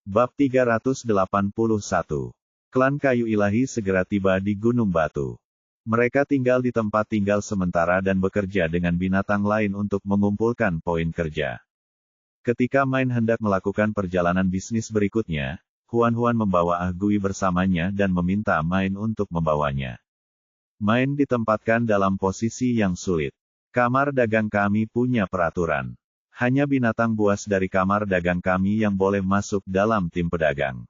Bab 381. Klan Kayu Ilahi segera tiba di Gunung Batu. Mereka tinggal di tempat tinggal sementara dan bekerja dengan binatang lain untuk mengumpulkan poin kerja. Ketika Main hendak melakukan perjalanan bisnis berikutnya, Huan membawa Ah Gui bersamanya dan meminta Main untuk membawanya. Main ditempatkan dalam posisi yang sulit. Kamar dagang kami punya peraturan. Hanya binatang buas dari kamar dagang kami yang boleh masuk dalam tim pedagang.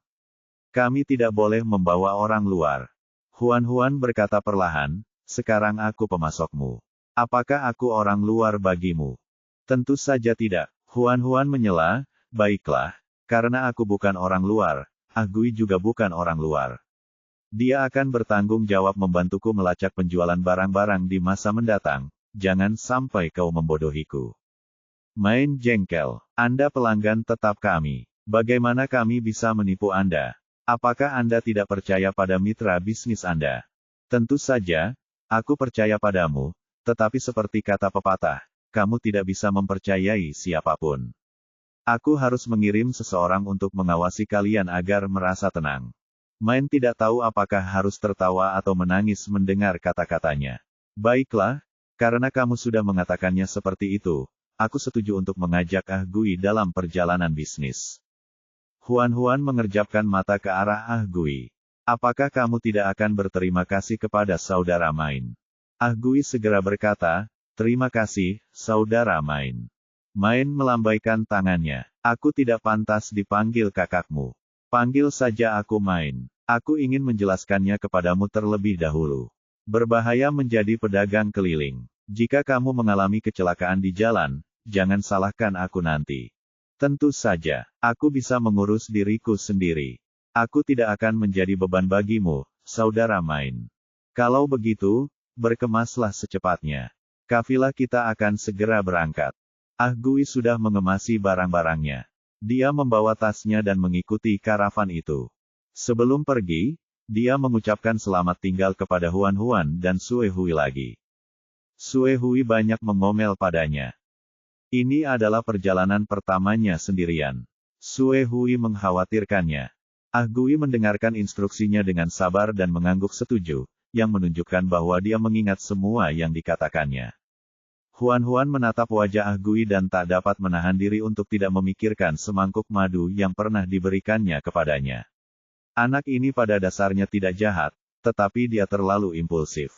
Kami tidak boleh membawa orang luar. Huan berkata perlahan, sekarang aku pemasokmu. Apakah aku orang luar bagimu? Tentu saja tidak. Huan menyela, baiklah, karena aku bukan orang luar, Ah Gui juga bukan orang luar. Dia akan bertanggung jawab membantuku melacak penjualan barang-barang di masa mendatang, jangan sampai kau membodohiku. Main jengkel, Anda pelanggan tetap kami. Bagaimana kami bisa menipu Anda? Apakah Anda tidak percaya pada mitra bisnis Anda? Tentu saja, aku percaya padamu, tetapi seperti kata pepatah, kamu tidak bisa mempercayai siapapun. Aku harus mengirim seseorang untuk mengawasi kalian agar merasa tenang. Main tidak tahu apakah harus tertawa atau menangis mendengar kata-katanya. Baiklah, karena kamu sudah mengatakannya seperti itu, aku setuju untuk mengajak Ah Gui dalam perjalanan bisnis. Huan mengerjapkan mata ke arah Ah Gui. Apakah kamu tidak akan berterima kasih kepada saudara Main? Ah Gui segera berkata, terima kasih, saudara Main. Main melambaikan tangannya. Aku tidak pantas dipanggil kakakmu. Panggil saja aku Main. Aku ingin menjelaskannya kepadamu terlebih dahulu. Berbahaya menjadi pedagang keliling. Jika kamu mengalami kecelakaan di jalan, jangan salahkan aku nanti. Tentu saja, aku bisa mengurus diriku sendiri. Aku tidak akan menjadi beban bagimu, saudara Main. Kalau begitu, berkemaslah secepatnya. Kafilah kita akan segera berangkat. Ah Gui sudah mengemasi barang-barangnya. Dia membawa tasnya dan mengikuti karavan itu. Sebelum pergi, dia mengucapkan selamat tinggal kepada Huan dan Sue Hui lagi. Sue Hui banyak mengomel padanya. Ini adalah perjalanan pertamanya sendirian. Sue Hui mengkhawatirkannya. Ah Gui mendengarkan instruksinya dengan sabar dan mengangguk setuju, yang menunjukkan bahwa dia mengingat semua yang dikatakannya. Huan menatap wajah Ah Gui dan tak dapat menahan diri untuk tidak memikirkan semangkuk madu yang pernah diberikannya kepadanya. Anak ini pada dasarnya tidak jahat, tetapi dia terlalu impulsif.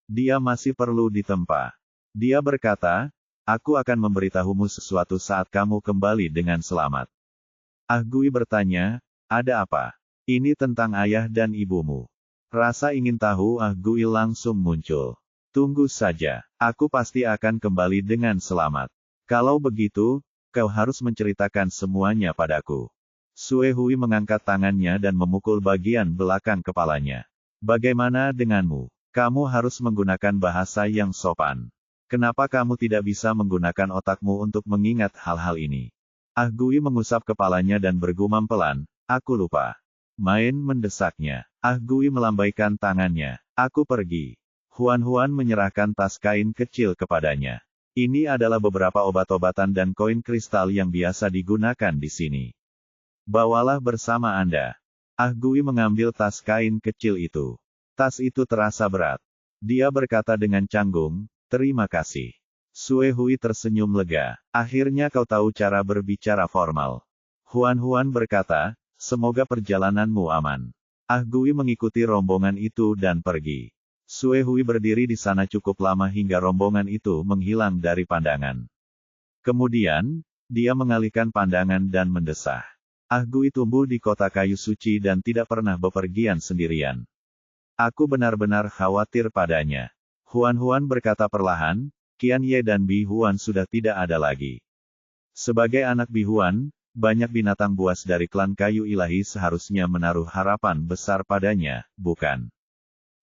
Dia masih perlu ditempa. Dia berkata, aku akan memberitahumu sesuatu saat kamu kembali dengan selamat. Ah Gui bertanya, ada apa? Ini tentang ayah dan ibumu. Rasa ingin tahu Ah Gui langsung muncul. Tunggu saja, aku pasti akan kembali dengan selamat. Kalau begitu, kau harus menceritakan semuanya padaku. Sue Hui mengangkat tangannya dan memukul bagian belakang kepalanya. Bagaimana denganmu? Kamu harus menggunakan bahasa yang sopan. Kenapa kamu tidak bisa menggunakan otakmu untuk mengingat hal-hal ini? Ah Gui mengusap kepalanya dan bergumam pelan, aku lupa. Main mendesaknya. Ah Gui melambaikan tangannya. Aku pergi. Huan menyerahkan tas kain kecil kepadanya. Ini adalah beberapa obat-obatan dan koin kristal yang biasa digunakan di sini. Bawalah bersama Anda. Ah Gui mengambil tas kain kecil itu. Tas itu terasa berat. Dia berkata dengan canggung, terima kasih. Sue Hui tersenyum lega. Akhirnya kau tahu cara berbicara formal. Huan berkata, semoga perjalananmu aman. Ah Gui mengikuti rombongan itu dan pergi. Sue Hui berdiri di sana cukup lama hingga rombongan itu menghilang dari pandangan. Kemudian, dia mengalihkan pandangan dan mendesah. Ah Gui tumbuh di kota kayu suci dan tidak pernah bepergian sendirian. Aku benar-benar khawatir padanya. Huan berkata perlahan, Qian Ye dan Bi Huan sudah tidak ada lagi. Sebagai anak Bi Huan, banyak binatang buas dari klan Kayu Ilahi seharusnya menaruh harapan besar padanya, bukan?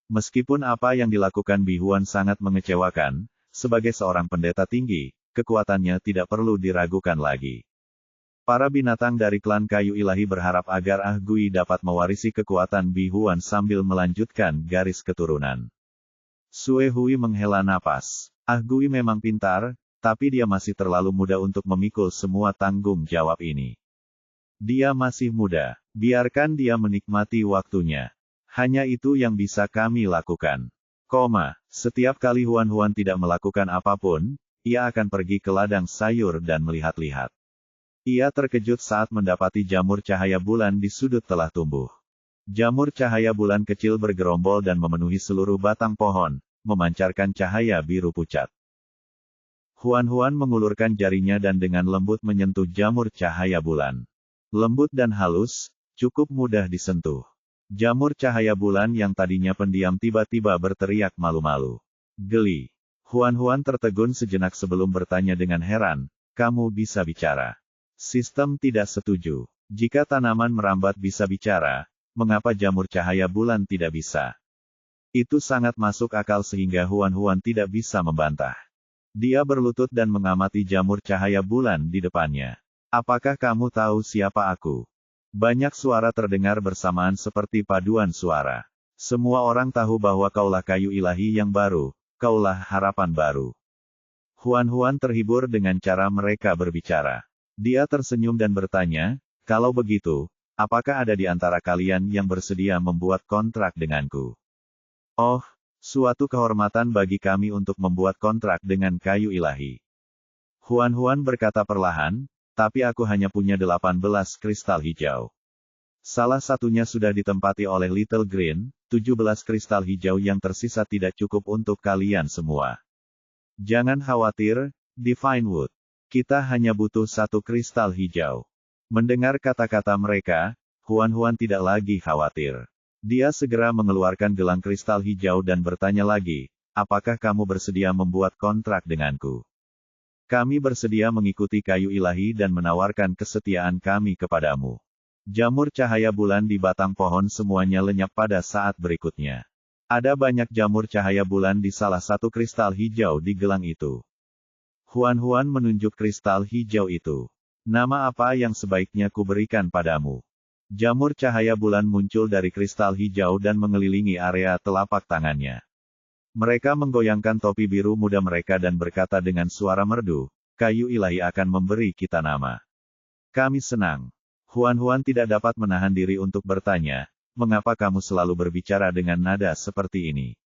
Meskipun apa yang dilakukan Bi Huan sangat mengecewakan, sebagai seorang pendeta tinggi, kekuatannya tidak perlu diragukan lagi. Para binatang dari klan Kayu Ilahi berharap agar Ah Gui dapat mewarisi kekuatan Bi Huan sambil melanjutkan garis keturunan. Sue Hui menghela napas. Ah Gui memang pintar, tapi dia masih terlalu muda untuk memikul semua tanggung jawab ini. Dia masih muda. Biarkan dia menikmati waktunya. Hanya itu yang bisa kami lakukan. Setiap kali Huan tidak melakukan apapun, ia akan pergi ke ladang sayur dan melihat-lihat. Ia terkejut saat mendapati jamur cahaya bulan di sudut telah tumbuh. Jamur cahaya bulan kecil bergerombol dan memenuhi seluruh batang pohon, memancarkan cahaya biru pucat. Huan mengulurkan jarinya dan dengan lembut menyentuh jamur cahaya bulan. Lembut dan halus, cukup mudah disentuh. Jamur cahaya bulan yang tadinya pendiam tiba-tiba berteriak malu-malu. Geli. Huan tertegun sejenak sebelum bertanya dengan heran, "Kamu bisa bicara?" Sistem tidak setuju. Jika tanaman merambat bisa bicara, mengapa jamur cahaya bulan tidak bisa? Itu sangat masuk akal sehingga Huan tidak bisa membantah. Dia berlutut dan mengamati jamur cahaya bulan di depannya. "Apakah kamu tahu siapa aku?" Banyak suara terdengar bersamaan seperti paduan suara. Semua orang tahu bahwa kaulah kayu ilahi yang baru, kaulah harapan baru. Huan terhibur dengan cara mereka berbicara. Dia tersenyum dan bertanya, "Kalau begitu, apakah ada di antara kalian yang bersedia membuat kontrak denganku?" "Oh, suatu kehormatan bagi kami untuk membuat kontrak dengan kayu ilahi." Huan berkata perlahan, "Tapi aku hanya punya 18 kristal hijau. Salah satunya sudah ditempati oleh Little Green, 17 kristal hijau yang tersisa tidak cukup untuk kalian semua. Jangan khawatir, Divine Wood. Kita hanya butuh 1 kristal hijau." Mendengar kata-kata mereka, Huan tidak lagi khawatir. Dia segera mengeluarkan gelang kristal hijau dan bertanya lagi, "Apakah kamu bersedia membuat kontrak denganku?" "Kami bersedia mengikuti kayu ilahi dan menawarkan kesetiaan kami kepadamu." Jamur cahaya bulan di batang pohon semuanya lenyap pada saat berikutnya. Ada banyak jamur cahaya bulan di salah satu kristal hijau di gelang itu. Huan menunjuk kristal hijau itu. "Nama apa yang sebaiknya kuberikan padamu?" Jamur cahaya bulan muncul dari kristal hijau dan mengelilingi area telapak tangannya. Mereka menggoyangkan topi biru muda mereka dan berkata dengan suara merdu, "Kayu ilahi akan memberi kita nama." Kami senang. Huan tidak dapat menahan diri untuk bertanya, "Mengapa kamu selalu berbicara dengan nada seperti ini?"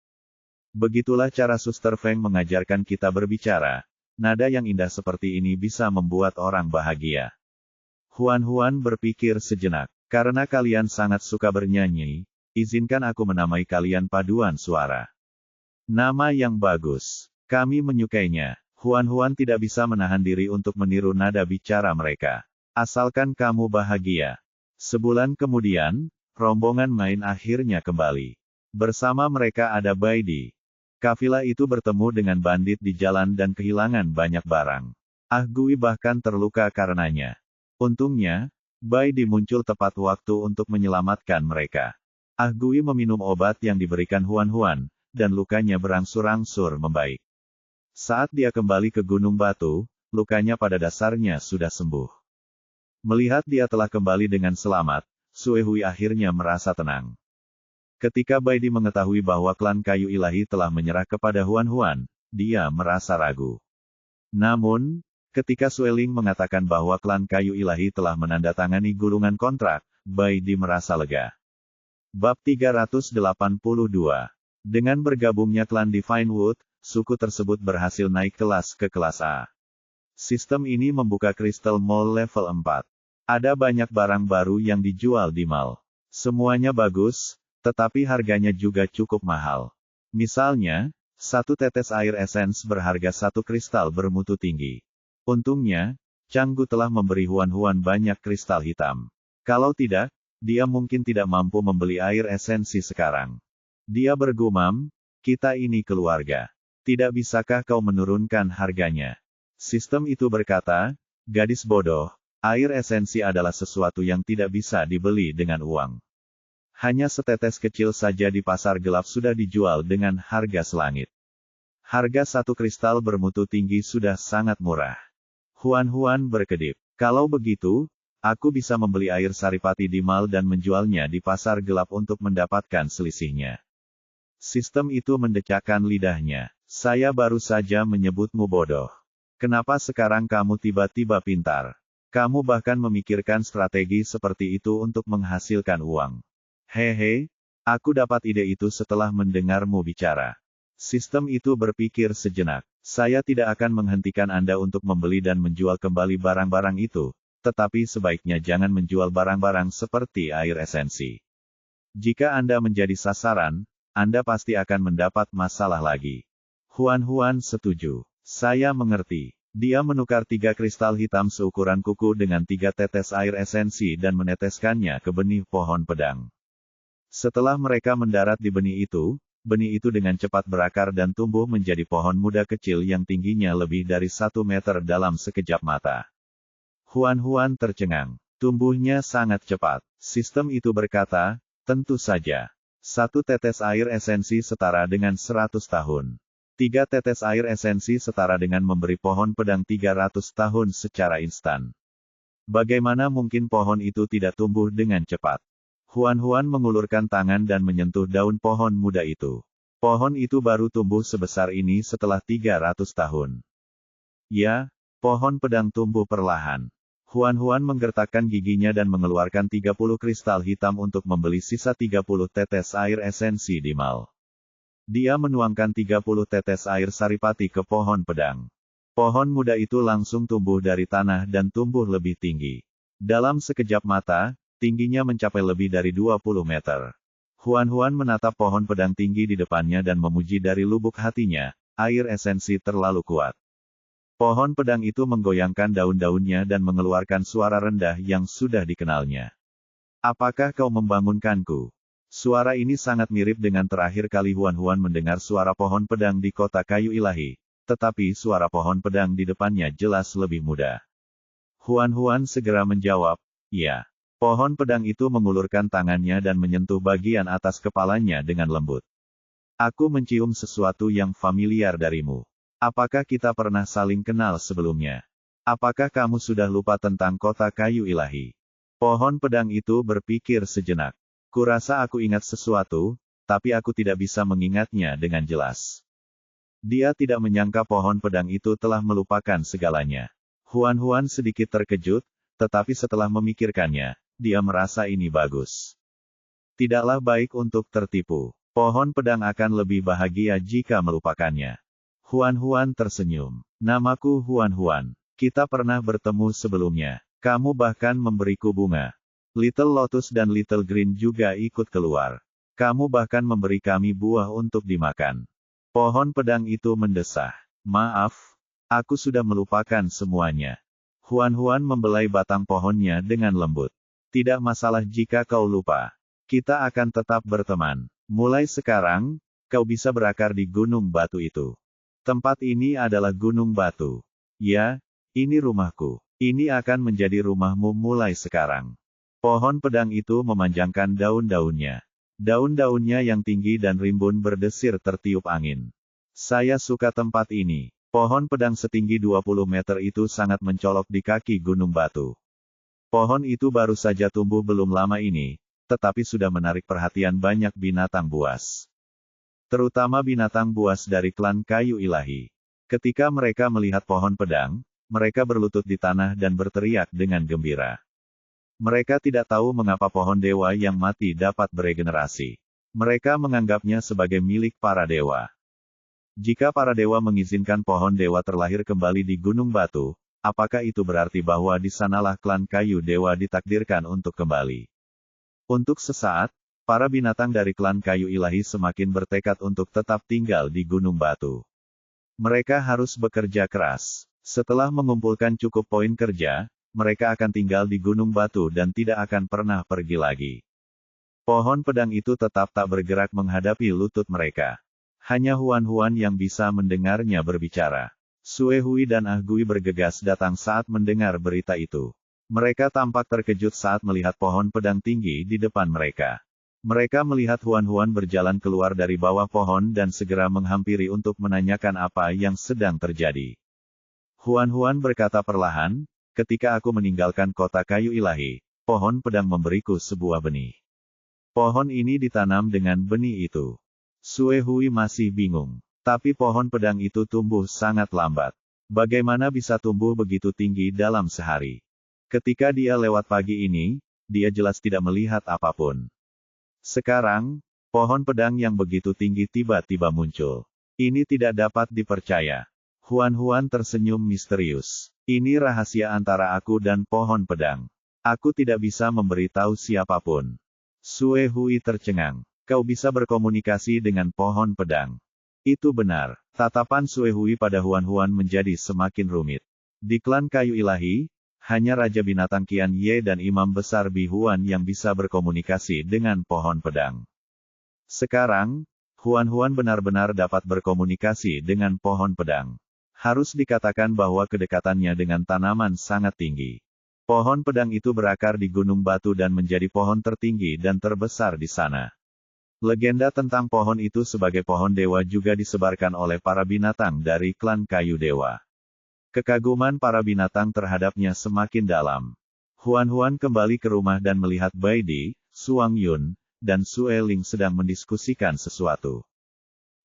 Begitulah cara Suster Feng mengajarkan kita berbicara. Nada yang indah seperti ini bisa membuat orang bahagia. Huan berpikir sejenak. Karena kalian sangat suka bernyanyi, izinkan aku menamai kalian paduan suara. Nama yang bagus. Kami menyukainya. Huan tidak bisa menahan diri untuk meniru nada bicara mereka. Asalkan kamu bahagia. Sebulan kemudian, rombongan main akhirnya kembali. Bersama mereka ada Baidi. Kafilah itu bertemu dengan bandit di jalan dan kehilangan banyak barang. Gui bahkan terluka karenanya. Untungnya, Baidi muncul tepat waktu untuk menyelamatkan mereka. Gui meminum obat yang diberikan Huan, dan lukanya berangsur-angsur membaik. Saat dia kembali ke Gunung Batu, lukanya pada dasarnya sudah sembuh. Melihat dia telah kembali dengan selamat, Sue Hui akhirnya merasa tenang. Ketika Baidi mengetahui bahwa klan kayu ilahi telah menyerah kepada Huan, dia merasa ragu. Namun, ketika Sueling mengatakan bahwa klan kayu ilahi telah menandatangani gulungan kontrak, Baidi merasa lega. Bab 382. Dengan bergabungnya klan Divine Wood, suku tersebut berhasil naik kelas ke kelas A. Sistem ini membuka Crystal Mall level 4. Ada banyak barang baru yang dijual di mall. Semuanya bagus, tetapi harganya juga cukup mahal. Misalnya, 1 tetes air esens berharga 1 kristal bermutu tinggi. Untungnya, Canggu telah memberi Huan banyak kristal hitam. Kalau tidak, dia mungkin tidak mampu membeli air esensi sekarang. Dia bergumam, "Kita ini keluarga. Tidak bisakah kau menurunkan harganya?" Sistem itu berkata, "Gadis bodoh, air esensi adalah sesuatu yang tidak bisa dibeli dengan uang. Hanya setetes kecil saja di pasar gelap sudah dijual dengan harga selangit. Harga 1 kristal bermutu tinggi sudah sangat murah." Huan berkedip. "Kalau begitu, aku bisa membeli air saripati di mall dan menjualnya di pasar gelap untuk mendapatkan selisihnya." Sistem itu mendecakkan lidahnya. "Saya baru saja menyebutmu bodoh. Kenapa sekarang kamu tiba-tiba pintar?" Kamu bahkan memikirkan strategi seperti itu untuk menghasilkan uang. Hehe, aku dapat ide itu setelah mendengarmu bicara. Sistem itu berpikir sejenak. Saya tidak akan menghentikan Anda untuk membeli dan menjual kembali barang-barang itu, tetapi sebaiknya jangan menjual barang-barang seperti air esensi. Jika Anda menjadi sasaran, Anda pasti akan mendapat masalah lagi. Huan setuju. Saya mengerti. Dia menukar 3 kristal hitam seukuran kuku dengan 3 tetes air esensi dan meneteskannya ke benih pohon pedang. Setelah mereka mendarat di benih itu dengan cepat berakar dan tumbuh menjadi pohon muda kecil yang tingginya lebih dari 1 meter dalam sekejap mata. Huan tercengang. Tumbuhnya sangat cepat. Sistem itu berkata, tentu saja. 1 tetes air esensi setara dengan 100 tahun. 3 tetes air esensi setara dengan memberi pohon pedang 300 tahun secara instan. Bagaimana mungkin pohon itu tidak tumbuh dengan cepat? Huan mengulurkan tangan dan menyentuh daun pohon muda itu. Pohon itu baru tumbuh sebesar ini setelah 300 tahun. Ya, pohon pedang tumbuh perlahan. Huan menggertakkan giginya dan mengeluarkan 30 kristal hitam untuk membeli sisa 30 tetes air esensi di mal. Dia menuangkan 30 tetes air saripati ke pohon pedang. Pohon muda itu langsung tumbuh dari tanah dan tumbuh lebih tinggi. Dalam sekejap mata, tingginya mencapai lebih dari 20 meter. Huan menatap pohon pedang tinggi di depannya dan memuji dari lubuk hatinya, air esensi terlalu kuat. Pohon pedang itu menggoyangkan daun-daunnya dan mengeluarkan suara rendah yang sudah dikenalnya. Apakah kau membangunkanku? Suara ini sangat mirip dengan terakhir kali Huan mendengar suara pohon pedang di kota kayu ilahi, tetapi suara pohon pedang di depannya jelas lebih muda. Huan segera menjawab, ya. Pohon pedang itu mengulurkan tangannya dan menyentuh bagian atas kepalanya dengan lembut. Aku mencium sesuatu yang familiar darimu. Apakah kita pernah saling kenal sebelumnya? Apakah kamu sudah lupa tentang kota kayu ilahi? Pohon pedang itu berpikir sejenak. Kurasa aku ingat sesuatu, tapi aku tidak bisa mengingatnya dengan jelas. Dia tidak menyangka pohon pedang itu telah melupakan segalanya. Huan sedikit terkejut, tetapi setelah memikirkannya, dia merasa ini bagus. Tidaklah baik untuk tertipu. Pohon pedang akan lebih bahagia jika melupakannya. Huan tersenyum. Namaku Huan. Kita pernah bertemu sebelumnya. Kamu bahkan memberiku bunga. Little Lotus dan Little Green juga ikut keluar. Kamu bahkan memberi kami buah untuk dimakan. Pohon pedang itu mendesah. Maaf, aku sudah melupakan semuanya. Huan membelai batang pohonnya dengan lembut. Tidak masalah jika kau lupa. Kita akan tetap berteman. Mulai sekarang, kau bisa berakar di gunung batu itu. Tempat ini adalah gunung batu. Ya, ini rumahku. Ini akan menjadi rumahmu mulai sekarang. Pohon pedang itu memanjangkan daun-daunnya. Daun-daunnya yang tinggi dan rimbun berdesir tertiup angin. Saya suka tempat ini. Pohon pedang setinggi 20 meter itu sangat mencolok di kaki gunung batu. Pohon itu baru saja tumbuh belum lama ini, tetapi sudah menarik perhatian banyak binatang buas. Terutama binatang buas dari klan kayu ilahi. Ketika mereka melihat pohon pedang, mereka berlutut di tanah dan berteriak dengan gembira. Mereka tidak tahu mengapa pohon dewa yang mati dapat beregenerasi. Mereka menganggapnya sebagai milik para dewa. Jika para dewa mengizinkan pohon dewa terlahir kembali di gunung batu, apakah itu berarti bahwa di sanalah klan kayu dewa ditakdirkan untuk kembali? Untuk sesaat, para binatang dari klan kayu ilahi semakin bertekad untuk tetap tinggal di gunung batu. Mereka harus bekerja keras. Setelah mengumpulkan cukup poin kerja, mereka akan tinggal di gunung batu dan tidak akan pernah pergi lagi. Pohon pedang itu tetap tak bergerak menghadapi lutut mereka. Hanya Huan yang bisa mendengarnya berbicara. Sue Hui dan Ah Gui bergegas datang saat mendengar berita itu. Mereka tampak terkejut saat melihat pohon pedang tinggi di depan mereka. Mereka melihat Huan berjalan keluar dari bawah pohon dan segera menghampiri untuk menanyakan apa yang sedang terjadi. Huan berkata perlahan, ketika aku meninggalkan kota kayu ilahi, pohon pedang memberiku sebuah benih. Pohon ini ditanam dengan benih itu. Sue Hui masih bingung. Tapi pohon pedang itu tumbuh sangat lambat. Bagaimana bisa tumbuh begitu tinggi dalam sehari? Ketika dia lewat pagi ini, dia jelas tidak melihat apapun. Sekarang, pohon pedang yang begitu tinggi tiba-tiba muncul. Ini tidak dapat dipercaya. Huan tersenyum misterius. Ini rahasia antara aku dan pohon pedang. Aku tidak bisa memberitahu siapapun. Sue Hui tercengang. Kau bisa berkomunikasi dengan pohon pedang. Itu benar. Tatapan Sue Hui pada Huan menjadi semakin rumit. Di klan kayu ilahi, hanya Raja Binatang Qian Ye dan Imam Besar Bi Huan yang bisa berkomunikasi dengan pohon pedang. Sekarang, Huan benar-benar dapat berkomunikasi dengan pohon pedang. Harus dikatakan bahwa kedekatannya dengan tanaman sangat tinggi. Pohon pedang itu berakar di gunung batu dan menjadi pohon tertinggi dan terbesar di sana. Legenda tentang pohon itu sebagai pohon dewa juga disebarkan oleh para binatang dari klan kayu dewa. Kekaguman para binatang terhadapnya semakin dalam. Huan kembali ke rumah dan melihat Bai Di, Suang Yun, dan Sue Ling sedang mendiskusikan sesuatu.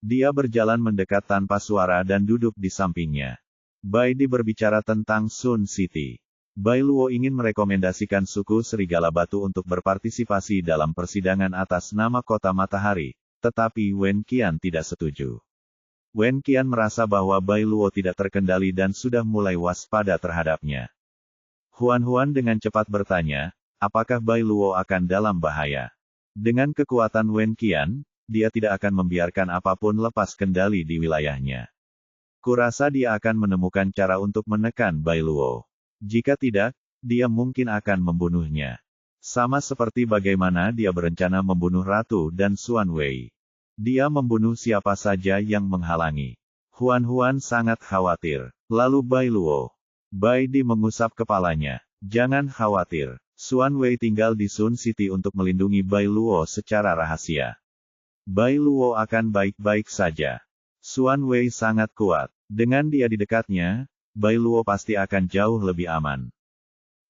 Dia berjalan mendekat tanpa suara dan duduk di sampingnya. Bai Di berbicara tentang Sun City. Bai Luo ingin merekomendasikan suku Serigala Batu untuk berpartisipasi dalam persidangan atas nama Kota Matahari, tetapi Wen Qian tidak setuju. Wen Qian merasa bahwa Bai Luo tidak terkendali dan sudah mulai waspada terhadapnya. Huan dengan cepat bertanya, apakah Bai Luo akan dalam bahaya? Dengan kekuatan Wen Qian, dia tidak akan membiarkan apapun lepas kendali di wilayahnya. Kurasa dia akan menemukan cara untuk menekan Bai Luo. Jika tidak, dia mungkin akan membunuhnya. Sama seperti bagaimana dia berencana membunuh Ratu dan Xuan Wei. Dia membunuh siapa saja yang menghalangi. Huan sangat khawatir. Lalu Bai Luo. Bai Di mengusap kepalanya. Jangan khawatir. Xuan Wei tinggal di Sun City untuk melindungi Bai Luo secara rahasia. Bai Luo akan baik-baik saja. Xuan Wei sangat kuat. Dengan dia di dekatnya, Bai Luo pasti akan jauh lebih aman.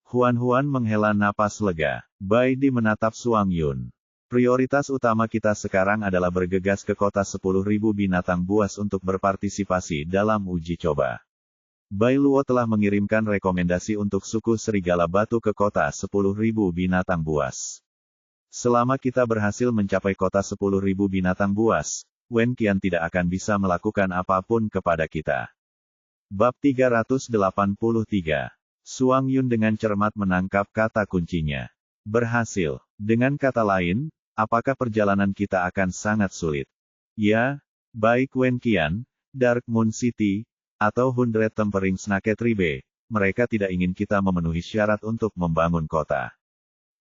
Huan menghela napas lega. Bai Di menatap Suang Yun. Prioritas utama kita sekarang adalah bergegas ke kota 10.000 binatang buas untuk berpartisipasi dalam uji coba. Bai Luo telah mengirimkan rekomendasi untuk suku Serigala Batu ke kota 10.000 binatang buas. Selama kita berhasil mencapai kota 10.000 binatang buas, Wen Qian tidak akan bisa melakukan apapun kepada kita. Bab 383. Suang Yun dengan cermat menangkap kata kuncinya. Berhasil. Dengan kata lain, apakah perjalanan kita akan sangat sulit? Ya, baik Wen Qian, Dark Moon City, atau 100 Tempering Snake Tribe, mereka tidak ingin kita memenuhi syarat untuk membangun kota.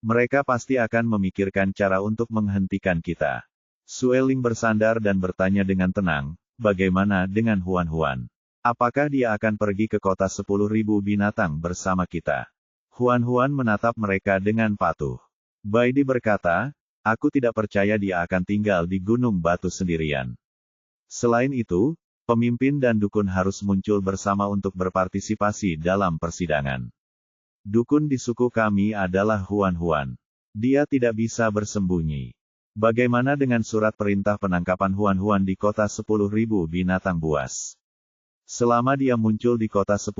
Mereka pasti akan memikirkan cara untuk menghentikan kita. Sue Ling bersandar dan bertanya dengan tenang, bagaimana dengan Huan? Apakah dia akan pergi ke kota 10.000 binatang bersama kita? Huan menatap mereka dengan patuh. Bai Di berkata, aku tidak percaya dia akan tinggal di Gunung Batu sendirian. Selain itu, pemimpin dan dukun harus muncul bersama untuk berpartisipasi dalam persidangan. Dukun di suku kami adalah Huan. Dia tidak bisa bersembunyi. Bagaimana dengan surat perintah penangkapan Huan di kota 10.000 binatang buas? Selama dia muncul di kota 10.000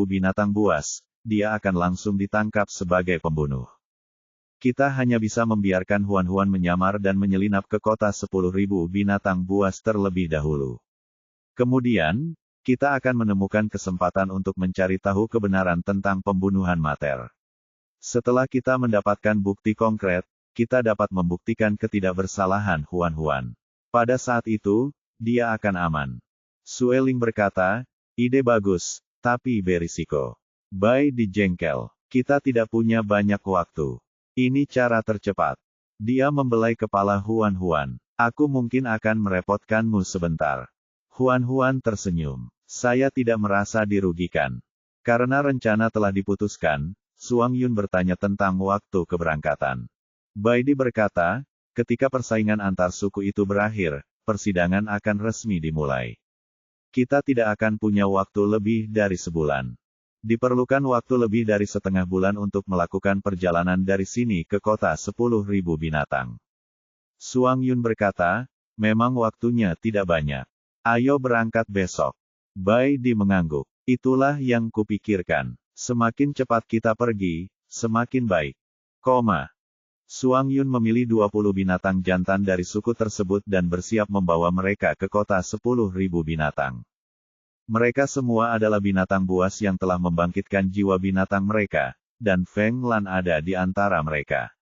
binatang buas, dia akan langsung ditangkap sebagai pembunuh. Kita hanya bisa membiarkan Huan menyamar dan menyelinap ke kota 10.000 binatang buas terlebih dahulu. Kemudian, kita akan menemukan kesempatan untuk mencari tahu kebenaran tentang pembunuhan Mater. Setelah kita mendapatkan bukti konkret, kita dapat membuktikan ketidakbersalahan Huan. Pada saat itu, dia akan aman. Sue Ling berkata, ide bagus, tapi berisiko. Bai Di jengkel. Kita tidak punya banyak waktu. Ini cara tercepat. Dia membelai kepala Huan. Aku mungkin akan merepotkanmu sebentar. Huan tersenyum. Saya tidak merasa dirugikan. Karena rencana telah diputuskan, Suang Yun bertanya tentang waktu keberangkatan. Bai Di berkata, ketika persaingan antar suku itu berakhir, persidangan akan resmi dimulai. Kita tidak akan punya waktu lebih dari sebulan. Diperlukan waktu lebih dari setengah bulan untuk melakukan perjalanan dari sini ke kota 10.000 binatang. Suang Yun berkata, memang waktunya tidak banyak. Ayo berangkat besok. Bai Di mengangguk. Itulah yang kupikirkan. Semakin cepat kita pergi, semakin baik. Suang Yun memilih 20 binatang jantan dari suku tersebut dan bersiap membawa mereka ke kota 10.000 binatang. Mereka semua adalah binatang buas yang telah membangkitkan jiwa binatang mereka, dan Feng Lan ada di antara mereka.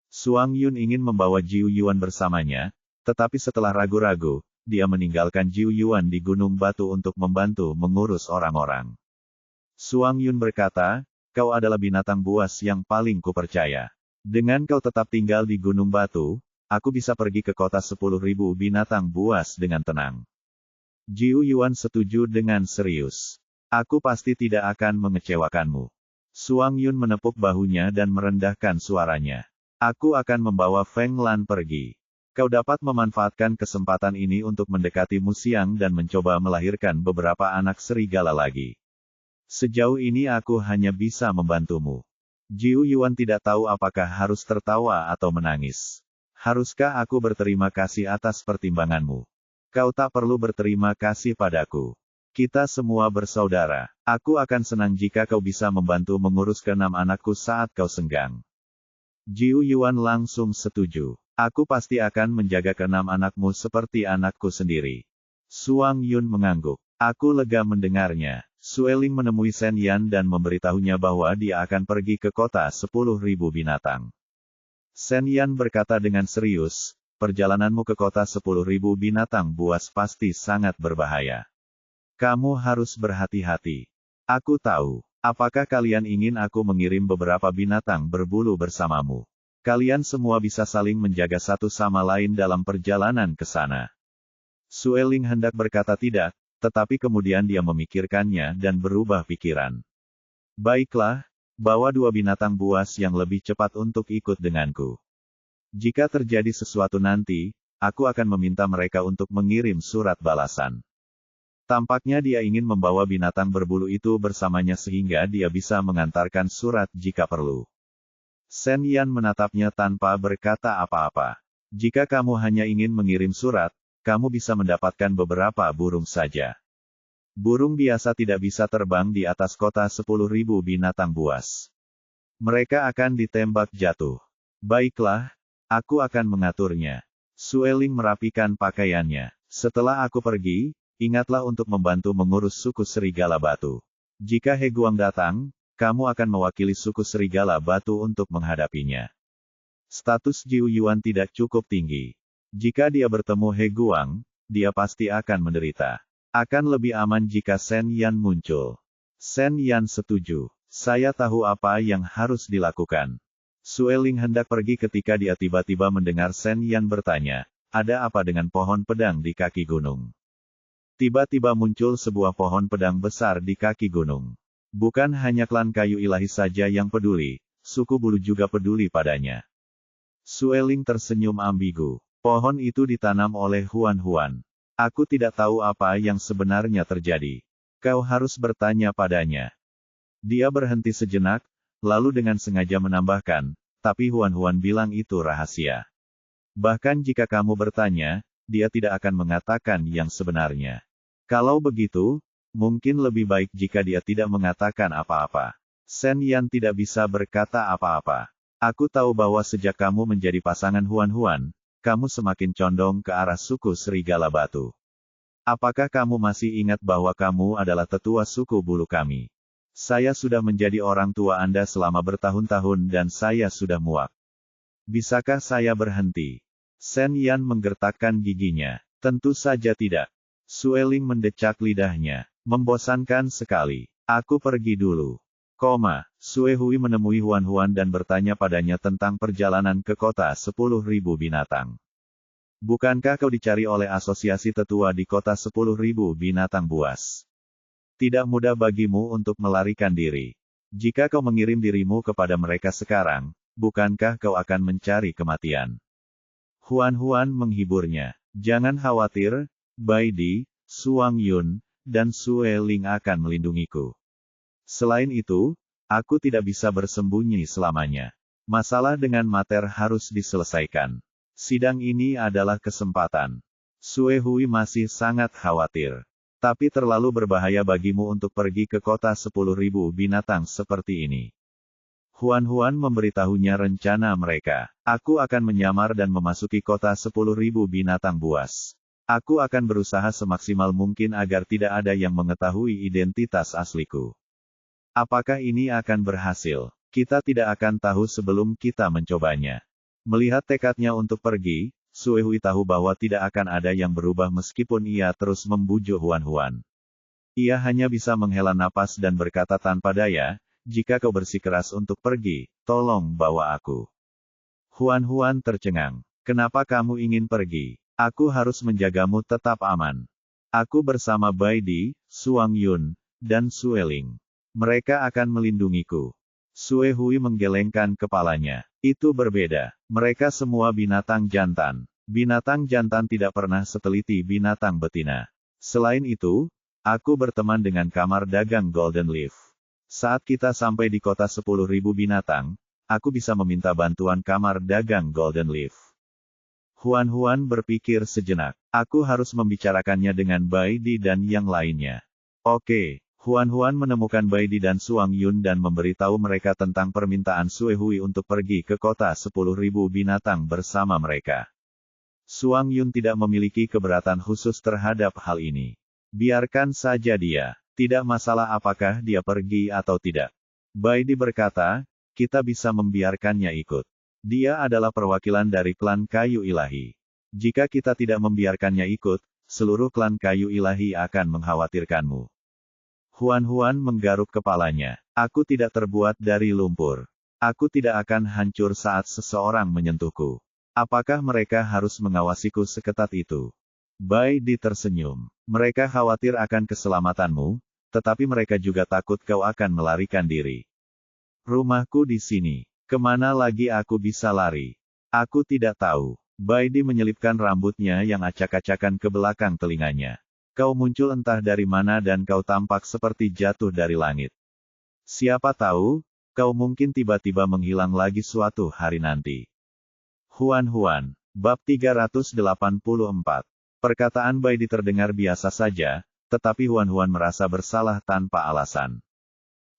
Suang Yun ingin membawa Jiu Yuan bersamanya, tetapi setelah ragu-ragu, dia meninggalkan Jiu Yuan di Gunung Batu untuk membantu mengurus orang-orang. Suang Yun berkata, "Kau adalah binatang buas yang paling kupercaya. Dengan kau tetap tinggal di Gunung Batu, aku bisa pergi ke kota 10.000 binatang buas dengan tenang." Jiu Yuan setuju dengan serius. "Aku pasti tidak akan mengecewakanmu." Suang Yun menepuk bahunya dan merendahkan suaranya. "Aku akan membawa Feng Lan pergi. Kau dapat memanfaatkan kesempatan ini untuk mendekati Musiang dan mencoba melahirkan beberapa anak serigala lagi. Sejauh ini aku hanya bisa membantumu." Jiu Yuan tidak tahu apakah harus tertawa atau menangis. "Haruskah aku berterima kasih atas pertimbanganmu? Kau tak perlu berterima kasih padaku. Kita semua bersaudara. Aku akan senang jika kau bisa membantu mengurus ke-6 anakku saat kau senggang." Jiu Yuan langsung setuju. "Aku pasti akan menjaga ke-6 anakmu seperti anakku sendiri." Suang Yun mengangguk. "Aku lega mendengarnya." Sueling menemui Sen Yan dan memberitahunya bahwa dia akan pergi ke kota 10.000 binatang. Sen Yan berkata dengan serius, "Perjalananmu ke kota 10.000 binatang buas pasti sangat berbahaya. Kamu harus berhati-hati." "Aku tahu. Apakah kalian ingin aku mengirim beberapa binatang berbulu bersamamu? Kalian semua bisa saling menjaga satu sama lain dalam perjalanan ke sana." Sueling hendak berkata tidak, tetapi kemudian dia memikirkannya dan berubah pikiran. "Baiklah, bawa 2 binatang buas yang lebih cepat untuk ikut denganku. Jika terjadi sesuatu nanti, aku akan meminta mereka untuk mengirim surat balasan." Tampaknya dia ingin membawa binatang berbulu itu bersamanya sehingga dia bisa mengantarkan surat jika perlu. Sen Yan menatapnya tanpa berkata apa-apa. "Jika kamu hanya ingin mengirim surat, kamu bisa mendapatkan beberapa burung saja. Burung biasa tidak bisa terbang di atas kota 10.000 binatang buas. Mereka akan ditembak jatuh." "Baiklah, aku akan mengaturnya." Sueling merapikan pakaiannya. "Setelah aku pergi, ingatlah untuk membantu mengurus suku Serigala Batu. Jika He Guang datang, kamu akan mewakili suku Serigala Batu untuk menghadapinya." Status Jiu Yuan tidak cukup tinggi. Jika dia bertemu He Guang, dia pasti akan menderita. Akan lebih aman jika Sen Yan muncul. Sen Yan setuju. "Saya tahu apa yang harus dilakukan." Sueling hendak pergi ketika dia tiba-tiba mendengar Sen Yan bertanya, "Ada apa dengan pohon pedang di kaki gunung?" Tiba-tiba muncul sebuah pohon pedang besar di kaki gunung. Bukan hanya klan kayu ilahi saja yang peduli, suku bulu juga peduli padanya. Sueling tersenyum ambigu. "Pohon itu ditanam oleh Huan Huan. Aku tidak tahu apa yang sebenarnya terjadi. Kau harus bertanya padanya." Dia berhenti sejenak, lalu dengan sengaja menambahkan, "Tapi Huan Huan bilang itu rahasia. Bahkan jika kamu bertanya, dia tidak akan mengatakan yang sebenarnya. Kalau begitu, mungkin lebih baik jika dia tidak mengatakan apa-apa." Sen Yan tidak bisa berkata apa-apa. "Aku tahu bahwa sejak kamu menjadi pasangan Huan Huan, kamu semakin condong ke arah suku Serigala Batu. Apakah kamu masih ingat bahwa kamu adalah tetua suku bulu kami? Saya sudah menjadi orang tua Anda selama bertahun-tahun dan saya sudah muak. Bisakah saya berhenti?" Sen Yan menggertakkan giginya. "Tentu saja tidak." Sueling mendecak lidahnya. "Membosankan sekali. Aku pergi dulu." Sue Hui menemui Huan Huan dan bertanya padanya tentang perjalanan ke kota 10.000 binatang. "Bukankah kau dicari oleh asosiasi tetua di kota 10.000 binatang buas? Tidak mudah bagimu untuk melarikan diri. Jika kau mengirim dirimu kepada mereka sekarang, bukankah kau akan mencari kematian?" Huan Huan menghiburnya. "Jangan khawatir, Baidi, Suang Yun, dan Sue Ling akan melindungiku. Selain itu, aku tidak bisa bersembunyi selamanya. Masalah dengan Mater harus diselesaikan. Sidang ini adalah kesempatan." Sue Hui masih sangat khawatir. Tapi terlalu berbahaya bagimu untuk pergi ke kota 10.000 binatang seperti ini. Huan memberitahunya rencana mereka. Aku akan menyamar dan memasuki kota 10.000 binatang buas. Aku akan berusaha semaksimal mungkin agar tidak ada yang mengetahui identitas asliku. Apakah ini akan berhasil? Kita tidak akan tahu sebelum kita mencobanya. Melihat tekadnya untuk pergi, Sue Hui tahu bahwa tidak akan ada yang berubah meskipun ia terus membujuk Huan. Ia hanya bisa menghela napas dan berkata tanpa daya, jika kau bersikeras untuk pergi, tolong bawa aku. Huan tercengang. Kenapa kamu ingin pergi? Aku harus menjagamu tetap aman. Aku bersama Bai Di, Suang Yun, dan Sue Ling. Mereka akan melindungiku. Sue Hui menggelengkan kepalanya. Itu berbeda. Mereka semua binatang jantan. Binatang jantan tidak pernah seteliti binatang betina. Selain itu, aku berteman dengan kamar dagang Golden Leaf. Saat kita sampai di kota 10.000 binatang, aku bisa meminta bantuan kamar dagang Golden Leaf. Huan berpikir sejenak. Aku harus membicarakannya dengan Bai Di dan yang lainnya. Oke. Huan menemukan Bai Di dan Suang Yun dan memberitahu mereka tentang permintaan Sue Hui untuk pergi ke kota 10.000 binatang bersama mereka. Suang Yun tidak memiliki keberatan khusus terhadap hal ini. Biarkan saja dia. Tidak masalah apakah dia pergi atau tidak. Bai Di berkata, kita bisa membiarkannya ikut. Dia adalah perwakilan dari klan Kayu Ilahi. Jika kita tidak membiarkannya ikut, seluruh klan Kayu Ilahi akan mengkhawatirkanmu. Huan menggaruk kepalanya. Aku tidak terbuat dari lumpur. Aku tidak akan hancur saat seseorang menyentuhku. Apakah mereka harus mengawasiku seketat itu? Bai Di tersenyum. Mereka khawatir akan keselamatanmu, tetapi mereka juga takut kau akan melarikan diri. Rumahku di sini. Kemana lagi aku bisa lari? Aku tidak tahu. Bai Di menyelipkan rambutnya yang acak-acakan ke belakang telinganya. Kau muncul entah dari mana dan kau tampak seperti jatuh dari langit. Siapa tahu, kau mungkin tiba-tiba menghilang lagi suatu hari nanti. Huan, bab 384. Perkataan Bai Di terdengar biasa saja, tetapi Huan merasa bersalah tanpa alasan.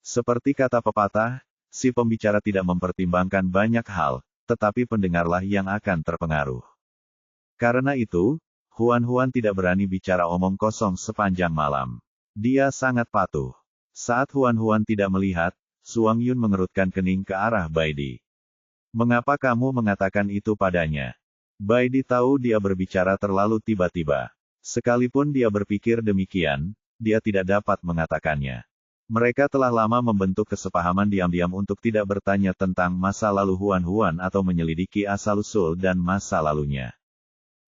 Seperti kata pepatah, si pembicara tidak mempertimbangkan banyak hal, tetapi pendengarlah yang akan terpengaruh. Karena itu, Huan tidak berani bicara omong kosong sepanjang malam. Dia sangat patuh. Saat Huan tidak melihat, Suang Yun mengerutkan kening ke arah Bai Di. Mengapa kamu mengatakan itu padanya? Bai Di tahu dia berbicara terlalu tiba-tiba. Sekalipun dia berpikir demikian, dia tidak dapat mengatakannya. Mereka telah lama membentuk kesepahaman diam-diam untuk tidak bertanya tentang masa lalu Huan atau menyelidiki asal-usul dan masa lalunya.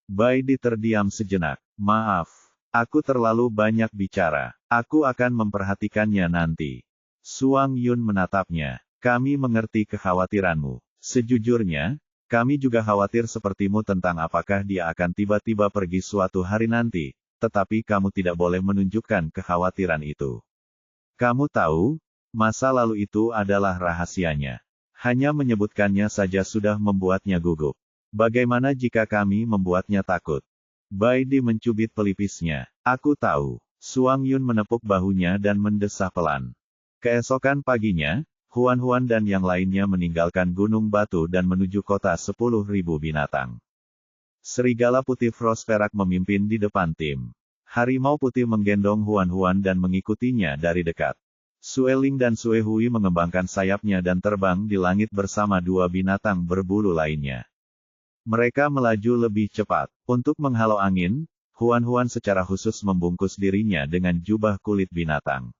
Bai Di terdiam sejenak. Maaf, aku terlalu banyak bicara. Aku akan memperhatikannya nanti. Suang Yun menatapnya. Kami mengerti kekhawatiranmu. Sejujurnya, kami juga khawatir sepertimu tentang apakah dia akan tiba-tiba pergi suatu hari nanti, tetapi kamu tidak boleh menunjukkan kekhawatiran itu. Kamu tahu, masa lalu itu adalah rahasianya. Hanya menyebutkannya saja sudah membuatnya gugup. Bagaimana jika kami membuatnya takut? Bai Di mencubit pelipisnya. Aku tahu. Suang Yun menepuk bahunya dan mendesah pelan. Keesokan paginya, Huan dan yang lainnya meninggalkan Gunung Batu dan menuju kota 10.000 binatang. Serigala putih Frost Perak memimpin di depan tim. Harimau putih menggendong Huan dan mengikutinya dari dekat. Sue Ling dan Sue Hui mengembangkan sayapnya dan terbang di langit bersama dua binatang berbulu lainnya. Mereka melaju lebih cepat. Untuk menghalau angin, Huan secara khusus membungkus dirinya dengan jubah kulit binatang.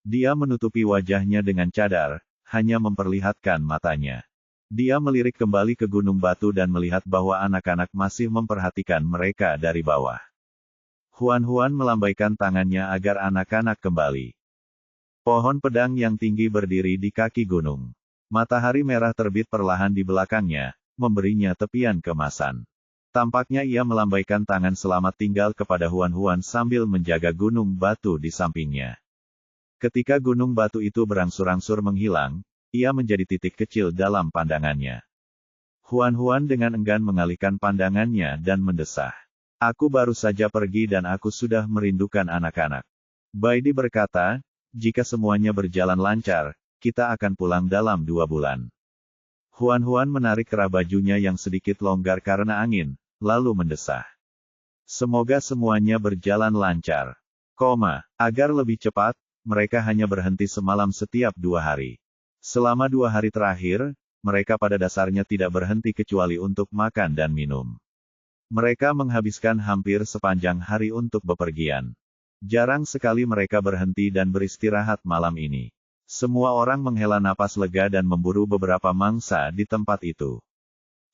Dia menutupi wajahnya dengan cadar, hanya memperlihatkan matanya. Dia melirik kembali ke Gunung Batu dan melihat bahwa anak-anak masih memperhatikan mereka dari bawah. Huan melambaikan tangannya agar anak-anak kembali. Pohon pedang yang tinggi berdiri di kaki gunung. Matahari merah terbit perlahan di belakangnya, memberinya tepian keemasan. Tampaknya ia melambaikan tangan selamat tinggal kepada Huan sambil menjaga gunung batu di sampingnya. Ketika gunung batu itu berangsur-angsur menghilang, ia menjadi titik kecil dalam pandangannya. Huan dengan enggan mengalihkan pandangannya dan mendesah. Aku baru saja pergi dan aku sudah merindukan anak-anak. Baidi berkata, jika semuanya berjalan lancar, kita akan pulang dalam 2 bulan. Huan menarik kerah bajunya yang sedikit longgar karena angin, lalu mendesah. Semoga semuanya berjalan lancar. Agar lebih cepat, mereka hanya berhenti semalam setiap 2 hari. Selama 2 hari terakhir, mereka pada dasarnya tidak berhenti kecuali untuk makan dan minum. Mereka menghabiskan hampir sepanjang hari untuk bepergian. Jarang sekali mereka berhenti dan beristirahat malam ini. Semua orang menghela napas lega dan memburu beberapa mangsa di tempat itu.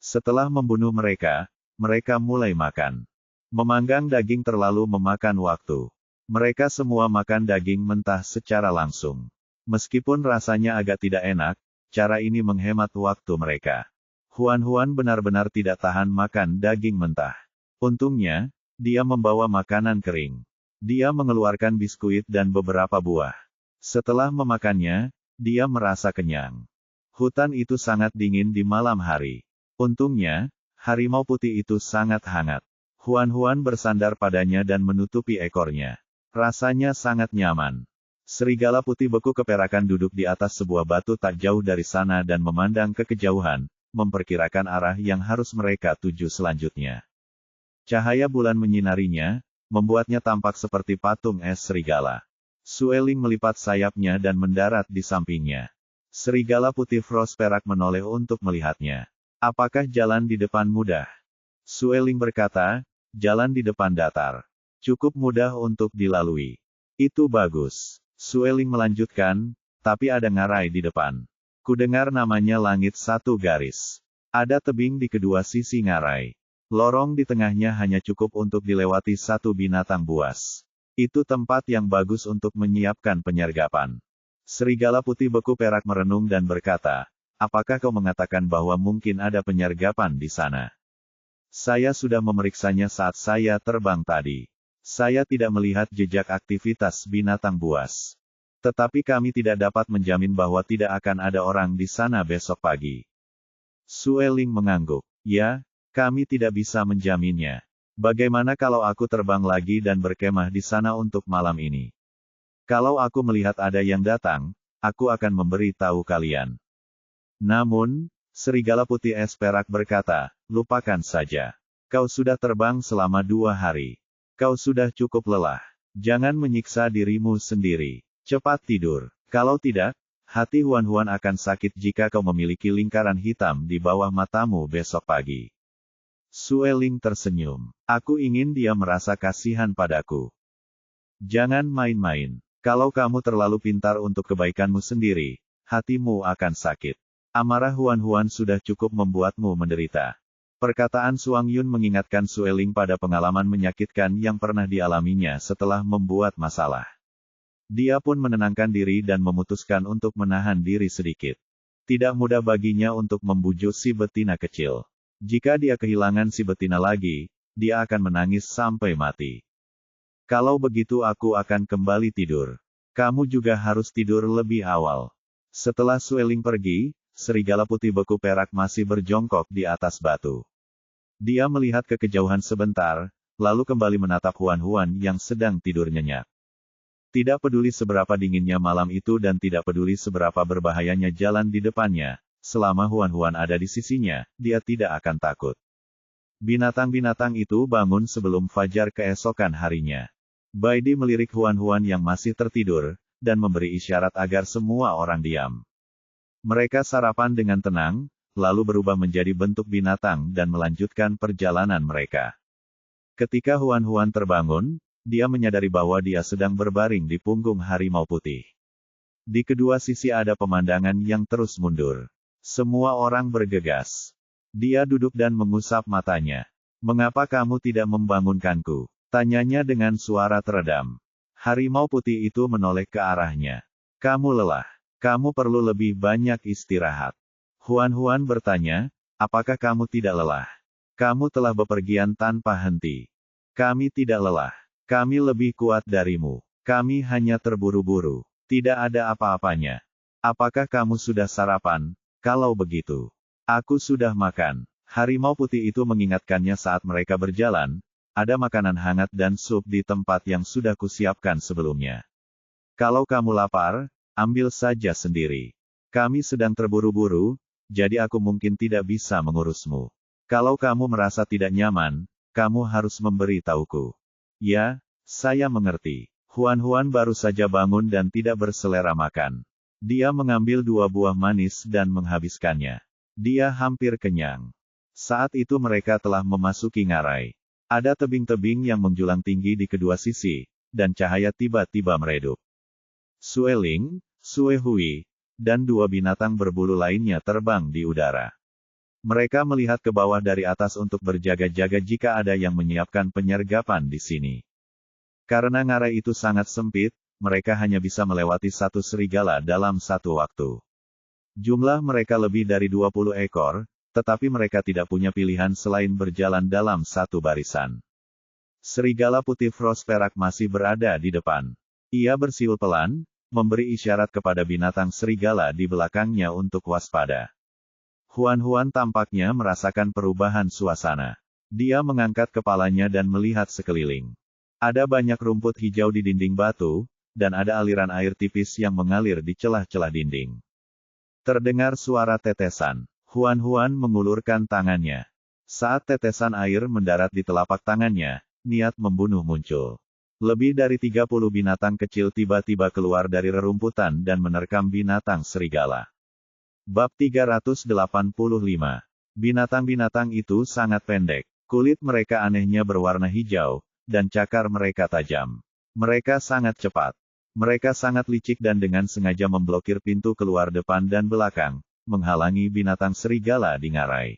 Setelah membunuh mereka, mereka mulai makan. Memanggang daging terlalu memakan waktu. Mereka semua makan daging mentah secara langsung. Meskipun rasanya agak tidak enak, cara ini menghemat waktu mereka. Huan benar-benar tidak tahan makan daging mentah. Untungnya, dia membawa makanan kering. Dia mengeluarkan biskuit dan beberapa buah. Setelah memakannya, dia merasa kenyang. Hutan itu sangat dingin di malam hari. Untungnya, harimau putih itu sangat hangat. Huan bersandar padanya dan menutupi ekornya. Rasanya sangat nyaman. Serigala putih beku keperakan duduk di atas sebuah batu tak jauh dari sana dan memandang ke kejauhan, memperkirakan arah yang harus mereka tuju selanjutnya. Cahaya bulan menyinarinya, membuatnya tampak seperti patung es serigala. Sueling melipat sayapnya dan mendarat di sampingnya. Serigala putih Frost perak menoleh untuk melihatnya. Apakah jalan di depan mudah? Sueling berkata, jalan di depan datar. Cukup mudah untuk dilalui. Itu bagus. Sueling melanjutkan, tapi ada ngarai di depan. Kudengar namanya langit 1 garis. Ada tebing di kedua sisi ngarai. Lorong di tengahnya hanya cukup untuk dilewati 1 binatang buas. Itu tempat yang bagus untuk menyiapkan penyergapan. Serigala putih beku perak merenung dan berkata, apakah kau mengatakan bahwa mungkin ada penyergapan di sana? Saya sudah memeriksanya saat saya terbang tadi. Saya tidak melihat jejak aktivitas binatang buas. Tetapi kami tidak dapat menjamin bahwa tidak akan ada orang di sana besok pagi. Sueling mengangguk. Ya, kami tidak bisa menjaminnya. Bagaimana kalau aku terbang lagi dan berkemah di sana untuk malam ini? Kalau aku melihat ada yang datang, aku akan memberi tahu kalian. Namun, serigala putih es perak berkata, lupakan saja. Kau sudah terbang selama 2 hari. Kau sudah cukup lelah. Jangan menyiksa dirimu sendiri. Cepat tidur. Kalau tidak, hati Huan akan sakit jika kau memiliki lingkaran hitam di bawah matamu besok pagi. Sueling tersenyum. Aku ingin dia merasa kasihan padaku. Jangan main-main. Kalau kamu terlalu pintar untuk kebaikanmu sendiri, hatimu akan sakit. Amarah Huan sudah cukup membuatmu menderita. Perkataan Suang Yun mengingatkan Sueling pada pengalaman menyakitkan yang pernah dialaminya setelah membuat masalah. Dia pun menenangkan diri dan memutuskan untuk menahan diri sedikit. Tidak mudah baginya untuk membujuk si betina kecil. Jika dia kehilangan si betina lagi, dia akan menangis sampai mati. Kalau begitu aku akan kembali tidur. Kamu juga harus tidur lebih awal. Setelah Sueling pergi, serigala putih beku perak masih berjongkok di atas batu. Dia melihat ke kejauhan sebentar, lalu kembali menatap Huan yang sedang tidur nyenyak. Tidak peduli seberapa dinginnya malam itu dan tidak peduli seberapa berbahayanya jalan di depannya, selama Huan ada di sisinya, dia tidak akan takut. Binatang-binatang itu bangun sebelum fajar keesokan harinya. Baidi melirik Huan yang masih tertidur, dan memberi isyarat agar semua orang diam. Mereka sarapan dengan tenang, lalu berubah menjadi bentuk binatang dan melanjutkan perjalanan mereka. Ketika Huan terbangun, dia menyadari bahwa dia sedang berbaring di punggung harimau putih. Di kedua sisi ada pemandangan yang terus mundur. Semua orang bergegas. Dia duduk dan mengusap matanya. Mengapa kamu tidak membangunkanku? Tanyanya dengan suara teredam. Harimau putih itu menoleh ke arahnya. Kamu lelah. Kamu perlu lebih banyak istirahat. Huan bertanya, apakah kamu tidak lelah? Kamu telah bepergian tanpa henti. Kami tidak lelah. Kami lebih kuat darimu. Kami hanya terburu-buru. Tidak ada apa-apanya. Apakah kamu sudah sarapan? Kalau begitu, aku sudah makan. Harimau putih itu mengingatkannya saat mereka berjalan, Ada makanan hangat dan sup di tempat yang sudah kusiapkan sebelumnya. Kalau kamu lapar, ambil saja sendiri. Kami sedang terburu-buru, jadi aku mungkin tidak bisa mengurusmu. Kalau kamu merasa tidak nyaman, kamu harus memberi tahuku. Ya, saya mengerti. Huan baru saja bangun dan tidak berselera makan. Dia mengambil 2 buah manis dan menghabiskannya. Dia hampir kenyang. Saat itu mereka telah memasuki ngarai. Ada tebing-tebing yang menjulang tinggi di kedua sisi, dan cahaya tiba-tiba meredup. Sueling, Suehui, dan 2 binatang berbulu lainnya terbang di udara. Mereka melihat ke bawah dari atas untuk berjaga-jaga jika ada yang menyiapkan penyergapan di sini. Karena ngarai itu sangat sempit, mereka hanya bisa melewati 1 serigala dalam 1 waktu. Jumlah mereka lebih dari 20 ekor, tetapi mereka tidak punya pilihan selain berjalan dalam 1 barisan. Serigala putih frost perak masih berada di depan. Ia bersiul pelan, memberi isyarat kepada binatang serigala di belakangnya untuk waspada. Huan tampaknya merasakan perubahan suasana. Dia mengangkat kepalanya dan melihat sekeliling. Ada banyak rumput hijau di dinding batu, dan ada aliran air tipis yang mengalir di celah-celah dinding. Terdengar suara tetesan. Huan mengulurkan tangannya. Saat tetesan air mendarat di telapak tangannya, niat membunuh muncul. Lebih dari 30 binatang kecil tiba-tiba keluar dari rerumputan dan menerkam binatang serigala. Bab 385. Binatang-binatang itu sangat pendek. Kulit mereka anehnya berwarna hijau, dan cakar mereka tajam. Mereka sangat cepat. Mereka sangat licik dan dengan sengaja memblokir pintu keluar depan dan belakang, menghalangi binatang serigala di ngarai.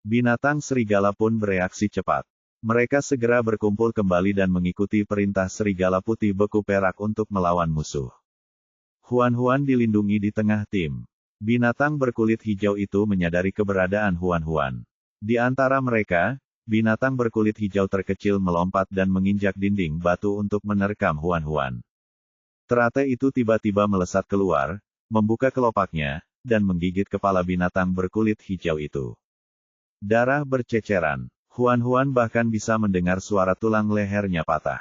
Binatang serigala pun bereaksi cepat. Mereka segera berkumpul kembali dan mengikuti perintah serigala putih beku perak untuk melawan musuh. Huan dilindungi di tengah tim. Binatang berkulit hijau itu menyadari keberadaan Huan. Di antara mereka, binatang berkulit hijau terkecil melompat dan menginjak dinding batu untuk menerkam Huan. Teratai itu tiba-tiba melesat keluar, membuka kelopaknya, dan menggigit kepala binatang berkulit hijau itu. Darah berceceran. Huan bahkan bisa mendengar suara tulang lehernya patah.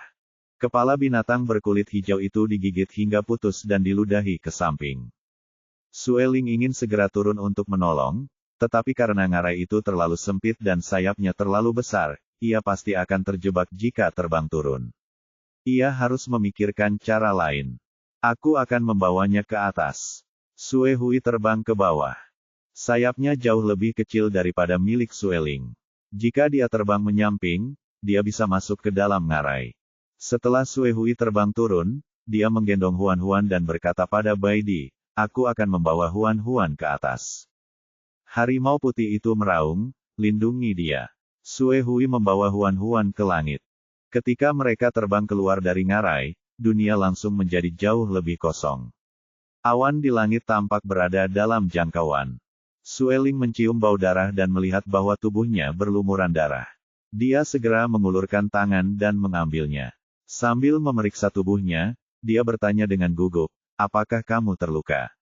Kepala binatang berkulit hijau itu digigit hingga putus dan diludahi ke samping. Sueling ingin segera turun untuk menolong, tetapi karena ngarai itu terlalu sempit dan sayapnya terlalu besar, ia pasti akan terjebak jika terbang turun. Ia harus memikirkan cara lain. Aku akan membawanya ke atas. Suehui terbang ke bawah. Sayapnya jauh lebih kecil daripada milik Sueling. Jika dia terbang menyamping, dia bisa masuk ke dalam ngarai. Setelah Suehui terbang turun, dia menggendong Huan dan berkata pada Baidi, aku akan membawa Huan ke atas. Harimau putih itu meraung, lindungi dia. Suehui membawa Huan ke langit. Ketika mereka terbang keluar dari ngarai, dunia langsung menjadi jauh lebih kosong. Awan di langit tampak berada dalam jangkauan. Sueling mencium bau darah dan melihat bahwa tubuhnya berlumuran darah. Dia segera mengulurkan tangan dan mengambilnya. Sambil memeriksa tubuhnya, dia bertanya dengan gugup, apakah kamu terluka?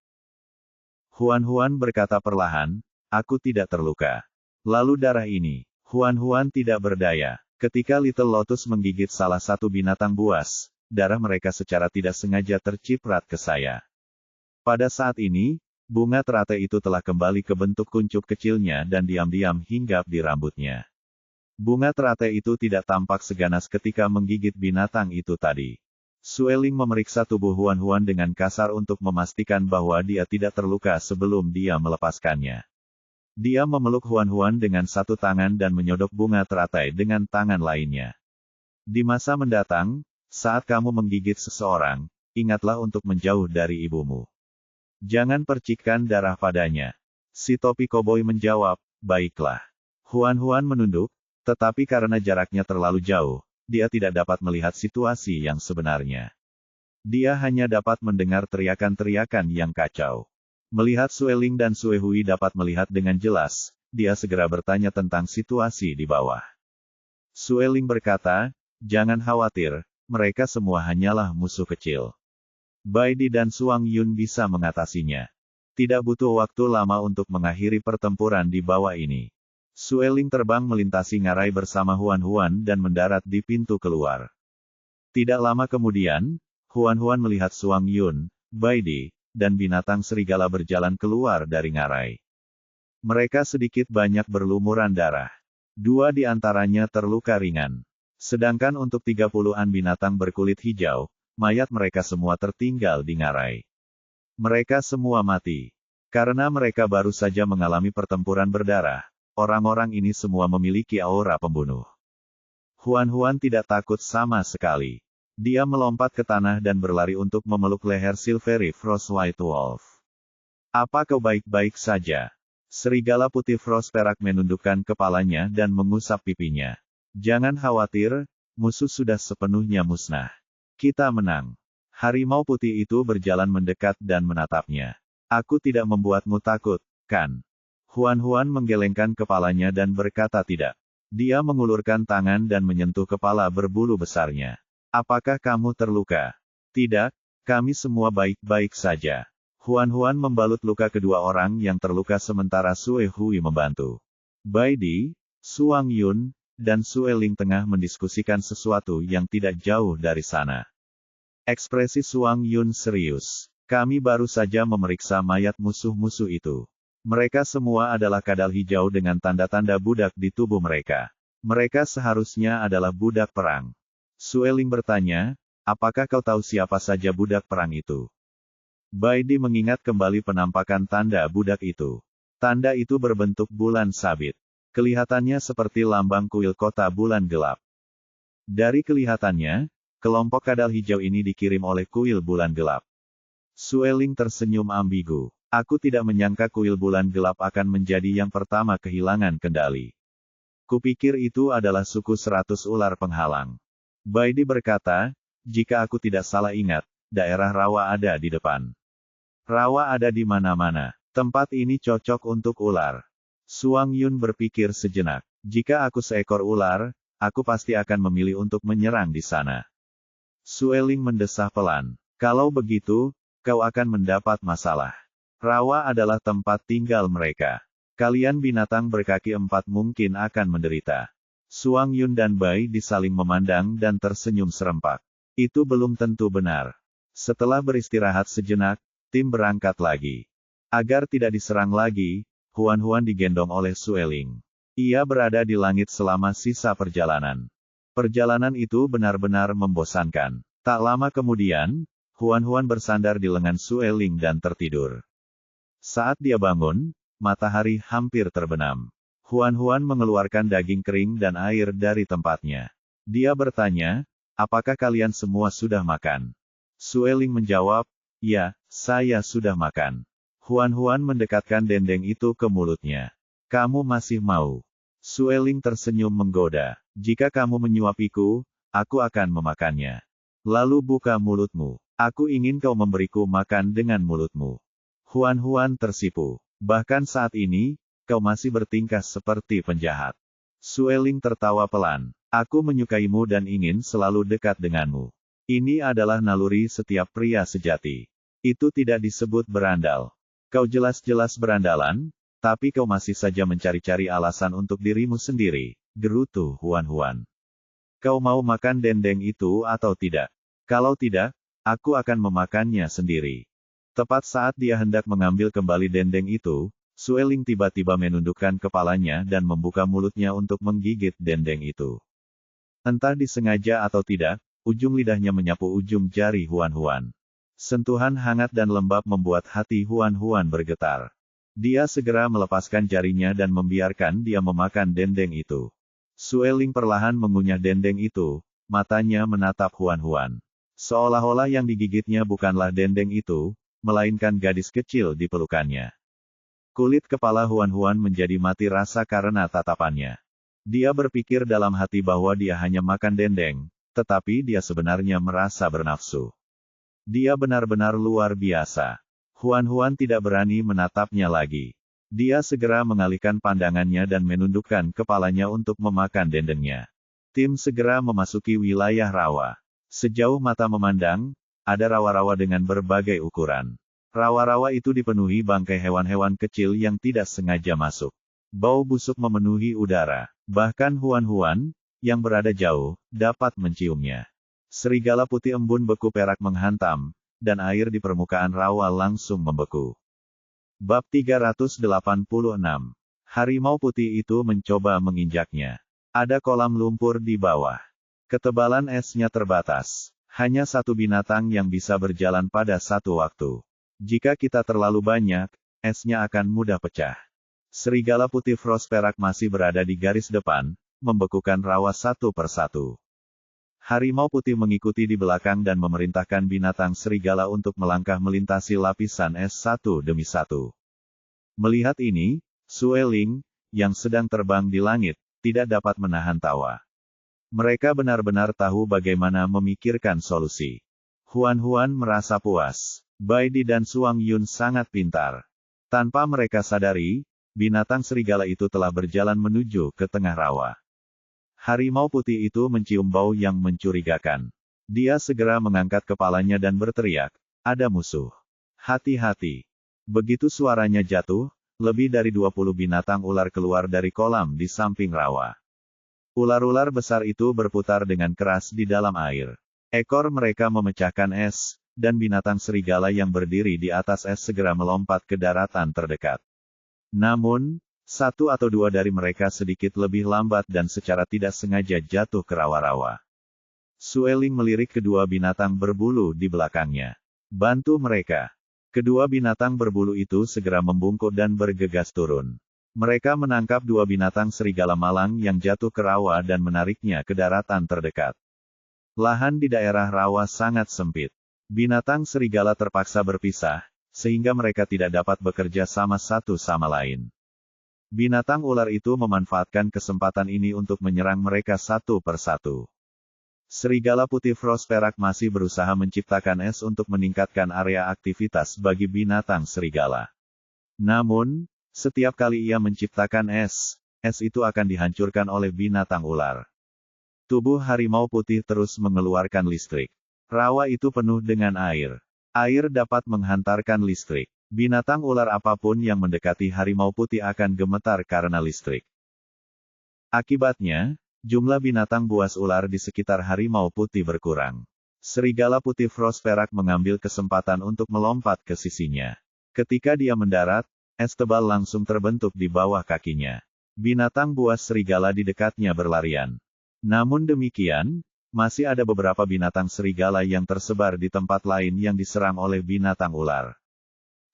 Huan berkata perlahan, aku tidak terluka. Lalu darah ini. Huan tidak berdaya. Ketika Little Lotus menggigit salah satu binatang buas, darah mereka secara tidak sengaja terciprat ke saya. Pada saat ini, bunga teratai itu telah kembali ke bentuk kuncup kecilnya dan diam-diam hinggap di rambutnya. Bunga teratai itu tidak tampak seganas ketika menggigit binatang itu tadi. Sueling memeriksa tubuh Huan dengan kasar untuk memastikan bahwa dia tidak terluka sebelum dia melepaskannya. Dia memeluk Huan dengan satu tangan dan menyodok bunga teratai dengan tangan lainnya. Di masa mendatang, saat kamu menggigit seseorang, ingatlah untuk menjauh dari ibumu. Jangan percikkan darah padanya. Si topi koboi menjawab, baiklah. Huan menunduk, tetapi karena jaraknya terlalu jauh, dia tidak dapat melihat situasi yang sebenarnya. Dia hanya dapat mendengar teriakan-teriakan yang kacau. Melihat Sueling dan Suehui dapat melihat dengan jelas, dia segera bertanya tentang situasi di bawah. Sueling berkata, jangan khawatir, mereka semua hanyalah musuh kecil. Baidi dan Suang Yun bisa mengatasinya. Tidak butuh waktu lama untuk mengakhiri pertempuran di bawah ini. Sueling terbang melintasi ngarai bersama Huan-Huan dan mendarat di pintu keluar. Tidak lama kemudian, Huan-Huan melihat Suang Yun, Baidi, dan binatang serigala berjalan keluar dari ngarai. Mereka sedikit banyak berlumuran darah. 2 di antaranya terluka ringan. Sedangkan untuk 30-an binatang berkulit hijau, mayat mereka semua tertinggal di ngarai. Mereka semua mati. Karena mereka baru saja mengalami pertempuran berdarah, orang-orang ini semua memiliki aura pembunuh. Huan-Huan tidak takut sama sekali. Dia melompat ke tanah dan berlari untuk memeluk leher Silvery Frost White Wolf. Apa kau baik-baik saja? Serigala putih Frost Perak menundukkan kepalanya dan mengusap pipinya. Jangan khawatir, musuh sudah sepenuhnya musnah. Kita menang. Harimau putih itu berjalan mendekat dan menatapnya. Aku tidak membuatmu takut, kan? Huan-Huan menggelengkan kepalanya dan berkata tidak. Dia mengulurkan tangan dan menyentuh kepala berbulu besarnya. Apakah kamu terluka? Tidak, kami semua baik-baik saja. Huan-Huan membalut luka kedua orang yang terluka sementara Sue Hui membantu. Baidi, Suang Yun, dan Sueling tengah mendiskusikan sesuatu yang tidak jauh dari sana. Ekspresi Suang Yun serius. Kami baru saja memeriksa mayat musuh-musuh itu. Mereka semua adalah kadal hijau dengan tanda-tanda budak di tubuh mereka. Mereka seharusnya adalah budak perang. Sueling bertanya, apakah kau tahu siapa saja budak perang itu? Baidi mengingat kembali penampakan tanda budak itu. Tanda itu berbentuk bulan sabit. Kelihatannya seperti lambang kuil kota bulan gelap. Dari kelihatannya, kelompok kadal hijau ini dikirim oleh kuil bulan gelap. Sueling tersenyum ambigu. Aku tidak menyangka kuil bulan gelap akan menjadi yang pertama kehilangan kendali. Kupikir itu adalah suku 100 ular penghalang. Baidi berkata, jika aku tidak salah ingat, daerah rawa ada di depan. Rawa ada di mana-mana. Tempat ini cocok untuk ular. Suang Yun berpikir sejenak. Jika aku seekor ular, aku pasti akan memilih untuk menyerang di sana. Sueling mendesah pelan. Kalau begitu, kau akan mendapat masalah. Rawa adalah tempat tinggal mereka. Kalian binatang berkaki 4 mungkin akan menderita. Suang Yun dan Bai disaling memandang dan tersenyum serempak. Itu belum tentu benar. Setelah beristirahat sejenak, tim berangkat lagi. Agar tidak diserang lagi, Huan-Huan digendong oleh Sueling. Ia berada di langit selama sisa perjalanan. Perjalanan itu benar-benar membosankan. Tak lama kemudian, Huan-Huan bersandar di lengan Sueling dan tertidur. Saat dia bangun, matahari hampir terbenam. Huan-Huan mengeluarkan daging kering dan air dari tempatnya. Dia bertanya, apakah kalian semua sudah makan? Sueling menjawab, ya, saya sudah makan. Huan-Huan mendekatkan dendeng itu ke mulutnya. Kamu masih mau? Sueling tersenyum menggoda. Jika kamu menyuapiku, aku akan memakannya. Lalu buka mulutmu. Aku ingin kau memberiku makan dengan mulutmu. Huan-Huan tersipu. Bahkan saat ini, kau masih bertingkah seperti penjahat. Sueling tertawa pelan. Aku menyukaimu dan ingin selalu dekat denganmu. Ini adalah naluri setiap pria sejati. Itu tidak disebut berandal. Kau jelas-jelas berandalan, tapi kau masih saja mencari-cari alasan untuk dirimu sendiri, gerutu Huan-Huan. Kau mau makan dendeng itu atau tidak? Kalau tidak, aku akan memakannya sendiri. Tepat saat dia hendak mengambil kembali dendeng itu, Sueling tiba-tiba menundukkan kepalanya dan membuka mulutnya untuk menggigit dendeng itu. Entah disengaja atau tidak, ujung lidahnya menyapu ujung jari Huan-Huan. Sentuhan hangat dan lembab membuat hati Huan-Huan bergetar. Dia segera melepaskan jarinya dan membiarkan dia memakan dendeng itu. Sueling perlahan mengunyah dendeng itu, matanya menatap Huan-Huan. Seolah-olah yang digigitnya bukanlah dendeng itu, melainkan gadis kecil di pelukannya. Kulit kepala Huan-Huan menjadi mati rasa karena tatapannya. Dia berpikir dalam hati bahwa dia hanya makan dendeng, tetapi dia sebenarnya merasa bernafsu. Dia benar-benar luar biasa. Huan-Huan tidak berani menatapnya lagi. Dia segera mengalihkan pandangannya dan menundukkan kepalanya untuk memakan dendengnya. Tim segera memasuki wilayah rawa. Sejauh mata memandang, ada rawa-rawa dengan berbagai ukuran. Rawa-rawa itu dipenuhi bangkai hewan-hewan kecil yang tidak sengaja masuk. Bau busuk memenuhi udara. Bahkan Huan-Huan, yang berada jauh, dapat menciumnya. Serigala putih embun beku perak menghantam, dan air di permukaan rawa langsung membeku. Bab 386. Harimau putih itu mencoba menginjaknya. Ada kolam lumpur di bawah. Ketebalan esnya terbatas. Hanya satu binatang yang bisa berjalan pada satu waktu. Jika kita terlalu banyak, esnya akan mudah pecah. Serigala putih frost perak masih berada di garis depan, membekukan rawa satu persatu. Harimau putih mengikuti di belakang dan memerintahkan binatang serigala untuk melangkah melintasi lapisan es satu demi satu. Melihat ini, Sueling, yang sedang terbang di langit, tidak dapat menahan tawa. Mereka benar-benar tahu bagaimana memikirkan solusi. Huan-Huan merasa puas. Baidi dan Suang Yun sangat pintar. Tanpa mereka sadari, binatang serigala itu telah berjalan menuju ke tengah rawa. Harimau putih itu mencium bau yang mencurigakan. Dia segera mengangkat kepalanya dan berteriak, "Ada musuh. Hati-hati." Begitu suaranya jatuh, lebih dari 20 binatang ular keluar dari kolam di samping rawa. Ular-ular besar itu berputar dengan keras di dalam air. Ekor mereka memecahkan es, dan binatang serigala yang berdiri di atas es segera melompat ke daratan terdekat. Namun, satu atau dua dari mereka sedikit lebih lambat dan secara tidak sengaja jatuh ke rawa-rawa. Sueling melirik kedua binatang berbulu di belakangnya. "Bantu mereka." Kedua binatang berbulu itu segera membungkuk dan bergegas turun. Mereka menangkap dua binatang serigala malang yang jatuh ke rawa dan menariknya ke daratan terdekat. Lahan di daerah rawa sangat sempit. Binatang serigala terpaksa berpisah, sehingga mereka tidak dapat bekerja sama satu sama lain. Binatang ular itu memanfaatkan kesempatan ini untuk menyerang mereka satu persatu. Serigala putih frost perak masih berusaha menciptakan es untuk meningkatkan area aktivitas bagi binatang serigala. Namun, setiap kali ia menciptakan es itu akan dihancurkan oleh binatang ular. Tubuh harimau putih terus mengeluarkan listrik. Rawa itu penuh dengan air. Air dapat menghantarkan listrik. Binatang ular apapun yang mendekati harimau putih akan gemetar karena listrik. Akibatnya, jumlah binatang buas ular di sekitar harimau putih berkurang. Serigala putih frost perak mengambil kesempatan untuk melompat ke sisinya. Ketika dia mendarat, es tebal langsung terbentuk di bawah kakinya. Binatang buas serigala di dekatnya berlarian. Namun demikian, masih ada beberapa binatang serigala yang tersebar di tempat lain yang diserang oleh binatang ular.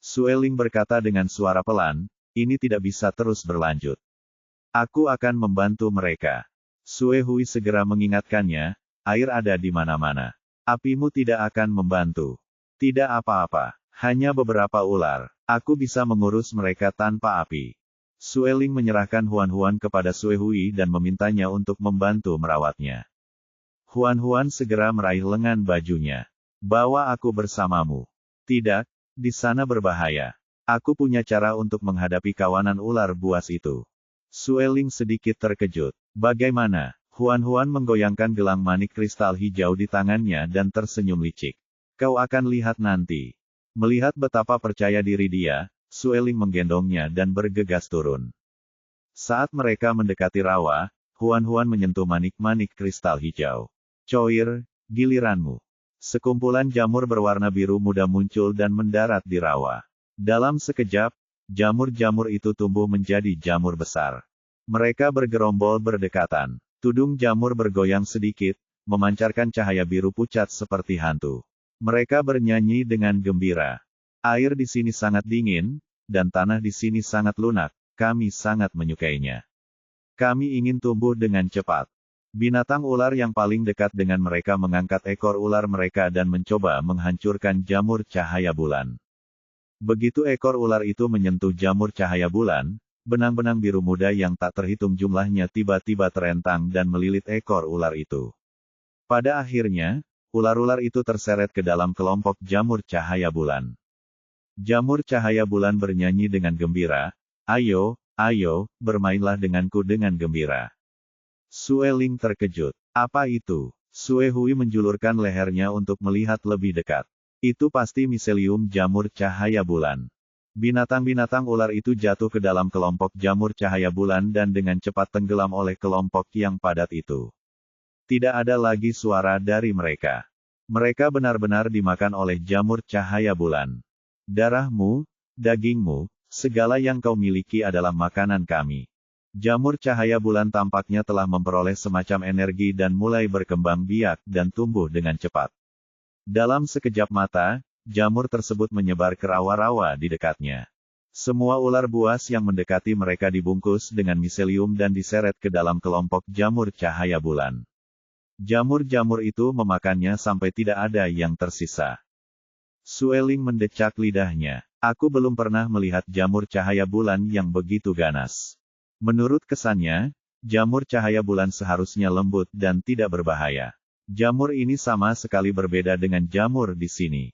Sueling berkata dengan suara pelan, "Ini tidak bisa terus berlanjut. Aku akan membantu mereka." Sue Hui segera mengingatkannya, "Air ada di mana-mana. Apimu tidak akan membantu." "Tidak apa-apa, hanya beberapa ular. Aku bisa mengurus mereka tanpa api." Sueling menyerahkan Huan-Huan kepada Sue Hui dan memintanya untuk membantu merawatnya. Huan-Huan segera meraih lengan bajunya. "Bawa aku bersamamu." "Tidak. Di sana berbahaya. Aku punya cara untuk menghadapi kawanan ular buas itu." Sueling sedikit terkejut. "Bagaimana?" Huan-Huan menggoyangkan gelang manik kristal hijau di tangannya dan tersenyum licik. "Kau akan lihat nanti." Melihat betapa percaya diri dia, Sueling menggendongnya dan bergegas turun. Saat mereka mendekati rawa, Huan-Huan menyentuh manik-manik kristal hijau. "Coir, giliranmu." Sekumpulan jamur berwarna biru muda muncul dan mendarat di rawa. Dalam sekejap, jamur-jamur itu tumbuh menjadi jamur besar. Mereka bergerombol berdekatan. Tudung jamur bergoyang sedikit, memancarkan cahaya biru pucat seperti hantu. Mereka bernyanyi dengan gembira. "Air di sini sangat dingin, dan tanah di sini sangat lunak, kami sangat menyukainya. Kami ingin tumbuh dengan cepat." Binatang ular yang paling dekat dengan mereka mengangkat ekor ular mereka dan mencoba menghancurkan jamur cahaya bulan. Begitu ekor ular itu menyentuh jamur cahaya bulan, benang-benang biru muda yang tak terhitung jumlahnya tiba-tiba terentang dan melilit ekor ular itu. Pada akhirnya, ular-ular itu terseret ke dalam kelompok jamur cahaya bulan. Jamur cahaya bulan bernyanyi dengan gembira, "Ayo, ayo, bermainlah denganku dengan gembira." Sueling terkejut. "Apa itu?" Sue Hui menjulurkan lehernya untuk melihat lebih dekat. "Itu pasti miselium jamur cahaya bulan." Binatang-binatang ular itu jatuh ke dalam kelompok jamur cahaya bulan dan dengan cepat tenggelam oleh kelompok yang padat itu. Tidak ada lagi suara dari mereka. Mereka benar-benar dimakan oleh jamur cahaya bulan. Darahmu, dagingmu, segala yang kau miliki adalah makanan kami. Jamur cahaya bulan tampaknya telah memperoleh semacam energi dan mulai berkembang biak dan tumbuh dengan cepat. Dalam sekejap mata, jamur tersebut menyebar ke rawa-rawa di dekatnya. Semua ular buas yang mendekati mereka dibungkus dengan miselium dan diseret ke dalam kelompok jamur cahaya bulan. Jamur-jamur itu memakannya sampai tidak ada yang tersisa. Sueling mendecak lidahnya. Aku belum pernah melihat jamur cahaya bulan yang begitu ganas. Menurut kesannya, jamur cahaya bulan seharusnya lembut dan tidak berbahaya. Jamur ini sama sekali berbeda dengan jamur di sini.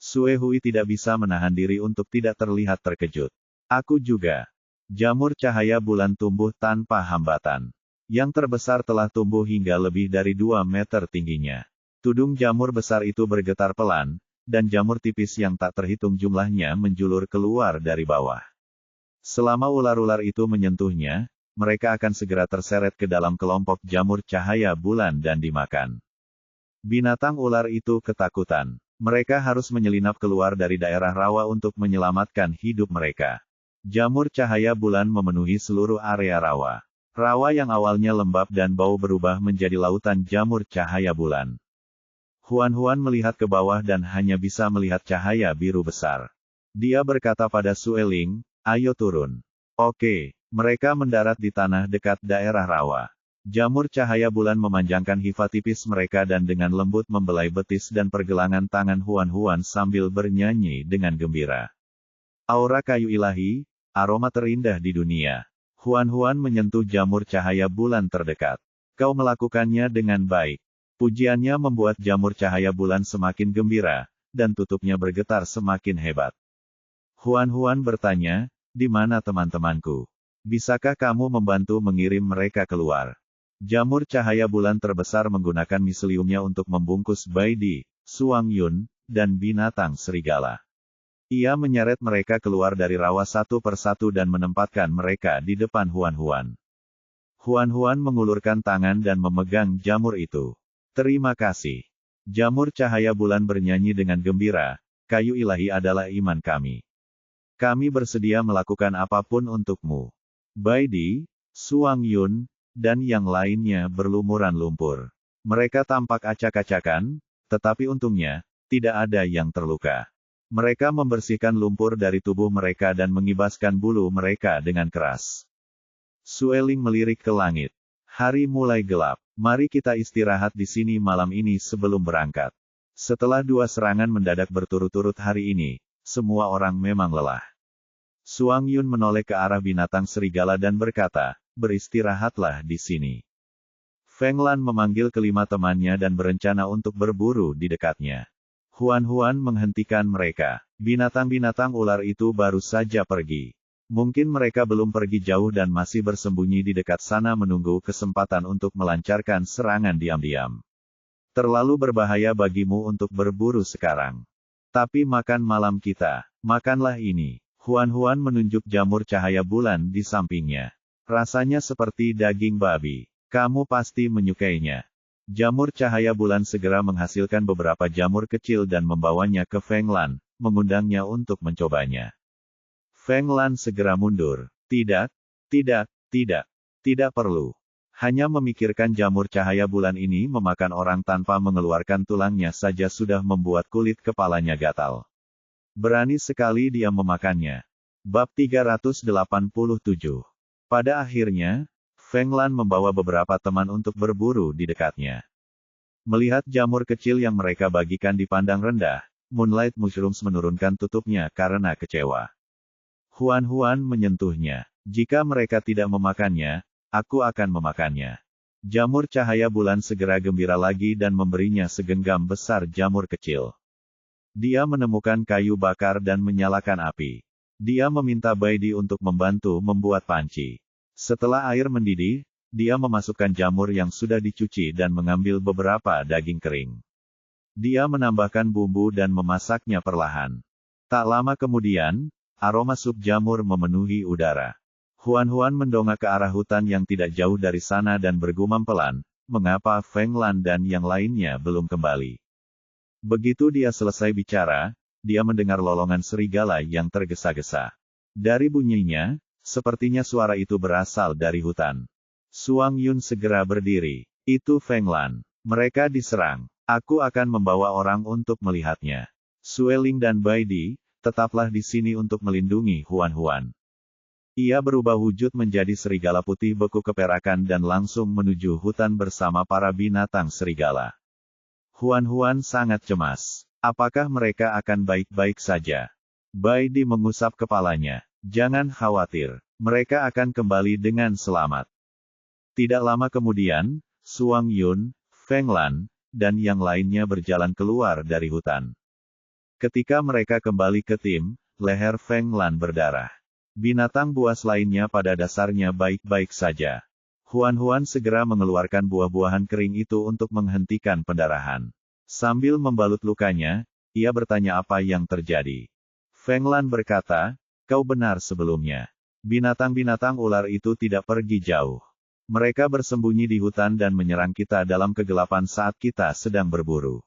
Sue Hui tidak bisa menahan diri untuk tidak terlihat terkejut. Aku juga. Jamur cahaya bulan tumbuh tanpa hambatan. Yang terbesar telah tumbuh hingga lebih dari 2 meter tingginya. Tudung jamur besar itu bergetar pelan, dan jamur tipis yang tak terhitung jumlahnya menjulur keluar dari bawah. Selama ular-ular itu menyentuhnya, mereka akan segera terseret ke dalam kelompok jamur cahaya bulan dan dimakan. Binatang ular itu ketakutan. Mereka harus menyelinap keluar dari daerah rawa untuk menyelamatkan hidup mereka. Jamur cahaya bulan memenuhi seluruh area rawa. Rawa yang awalnya lembab dan bau berubah menjadi lautan jamur cahaya bulan. Huan-Huan melihat ke bawah dan hanya bisa melihat cahaya biru besar. Dia berkata pada Sueling, "Ayo turun." Oke, mereka mendarat di tanah dekat daerah rawa. Jamur cahaya bulan memanjangkan hifa tipis mereka dan dengan lembut membelai betis dan pergelangan tangan Huan-Huan sambil bernyanyi dengan gembira. Aura kayu ilahi, aroma terindah di dunia. Huan-Huan menyentuh jamur cahaya bulan terdekat. Kau melakukannya dengan baik. Pujiannya membuat jamur cahaya bulan semakin gembira, dan tutupnya bergetar semakin hebat. Huan-Huan bertanya, "Di mana teman-temanku? Bisakah kamu membantu mengirim mereka keluar?" Jamur cahaya bulan terbesar menggunakan miseliumnya untuk membungkus Baidi, Suang Yun, dan binatang serigala. Ia menyeret mereka keluar dari rawa satu persatu dan menempatkan mereka di depan Huan-Huan. Huan-Huan mengulurkan tangan dan memegang jamur itu. "Terima kasih." Jamur cahaya bulan bernyanyi dengan gembira, "Kayu ilahi adalah iman kami. Kami bersedia melakukan apapun untukmu." Baidi, Suang Yun, dan yang lainnya berlumuran lumpur. Mereka tampak acak-acakan, tetapi untungnya, tidak ada yang terluka. Mereka membersihkan lumpur dari tubuh mereka dan mengibaskan bulu mereka dengan keras. Sueling melirik ke langit. Hari mulai gelap. Mari kita istirahat di sini malam ini sebelum berangkat. Setelah 2 serangan mendadak berturut-turut hari ini, semua orang memang lelah. Suang Yun menoleh ke arah binatang serigala dan berkata, "Beristirahatlah di sini." Feng Lan memanggil kelima temannya dan berencana untuk berburu di dekatnya. Huan-Huan menghentikan mereka. Binatang-binatang ular itu baru saja pergi. Mungkin mereka belum pergi jauh dan masih bersembunyi di dekat sana menunggu kesempatan untuk melancarkan serangan diam-diam. Terlalu berbahaya bagimu untuk berburu sekarang. Tapi makan malam kita, makanlah ini. Huan-Huan menunjuk jamur cahaya bulan di sampingnya. Rasanya seperti daging babi. Kamu pasti menyukainya. Jamur cahaya bulan segera menghasilkan beberapa jamur kecil dan membawanya ke Feng Lan, mengundangnya untuk mencobanya. Feng Lan segera mundur. Tidak, tidak, tidak. Tidak perlu. Hanya memikirkan jamur cahaya bulan ini memakan orang tanpa mengeluarkan tulangnya saja sudah membuat kulit kepalanya gatal. Berani sekali dia memakannya. Bab 387. Pada akhirnya, Feng Lan membawa beberapa teman untuk berburu di dekatnya. Melihat jamur kecil yang mereka bagikan dipandang rendah, Moonlight Mushrooms menurunkan tutupnya karena kecewa. Huan-Huan menyentuhnya. "Jika mereka tidak memakannya, aku akan memakannya." Jamur cahaya bulan segera gembira lagi dan memberinya segenggam besar jamur kecil. Dia menemukan kayu bakar dan menyalakan api. Dia meminta Baidi untuk membantu membuat panci. Setelah air mendidih, dia memasukkan jamur yang sudah dicuci dan mengambil beberapa daging kering. Dia menambahkan bumbu dan memasaknya perlahan. Tak lama kemudian, aroma sup jamur memenuhi udara. Huan mendongak ke arah hutan yang tidak jauh dari sana dan bergumam pelan, mengapa Feng Lan dan yang lainnya belum kembali. Begitu dia selesai bicara, dia mendengar lolongan serigala yang tergesa-gesa. Dari bunyinya, sepertinya suara itu berasal dari hutan. Suang Yun segera berdiri. Itu Feng Lan. Mereka diserang. Aku akan membawa orang untuk melihatnya. Sueling dan Bai Di, tetaplah di sini untuk melindungi Huan. Ia berubah wujud menjadi serigala putih beku keperakan dan langsung menuju hutan bersama para binatang serigala. Huan sangat cemas. Apakah mereka akan baik-baik saja? Bai Di mengusap kepalanya. Jangan khawatir. Mereka akan kembali dengan selamat. Tidak lama kemudian, Suang Yun, Feng Lan, dan yang lainnya berjalan keluar dari hutan. Ketika mereka kembali ke tim, leher Feng Lan berdarah. Binatang buas lainnya pada dasarnya baik-baik saja. Huan segera mengeluarkan buah-buahan kering itu untuk menghentikan pendarahan. Sambil membalut lukanya, ia bertanya apa yang terjadi. Feng Lan berkata, kau benar sebelumnya. Binatang-binatang ular itu tidak pergi jauh. Mereka bersembunyi di hutan dan menyerang kita dalam kegelapan saat kita sedang berburu.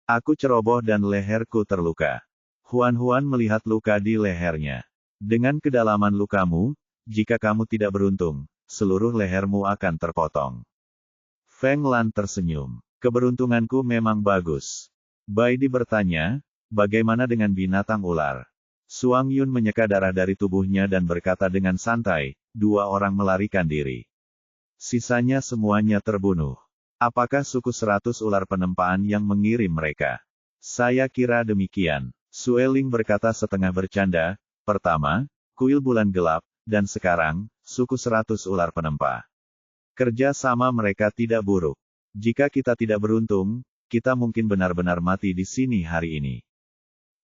Aku ceroboh dan leherku terluka. Huan melihat luka di lehernya. Dengan kedalaman lukamu, jika kamu tidak beruntung, seluruh lehermu akan terpotong. Feng Lan tersenyum. Keberuntunganku memang bagus. Bai Di bertanya, bagaimana dengan binatang ular? Suang Yun menyeka darah dari tubuhnya dan berkata dengan santai, 2 orang melarikan diri. Sisanya semuanya terbunuh. Apakah suku 100 ular penempaan yang mengirim mereka? Saya kira demikian. Sueling berkata setengah bercanda, pertama, kuil bulan gelap, dan sekarang, suku 100 ular penempa. Kerja sama mereka tidak buruk. Jika kita tidak beruntung, kita mungkin benar-benar mati di sini hari ini.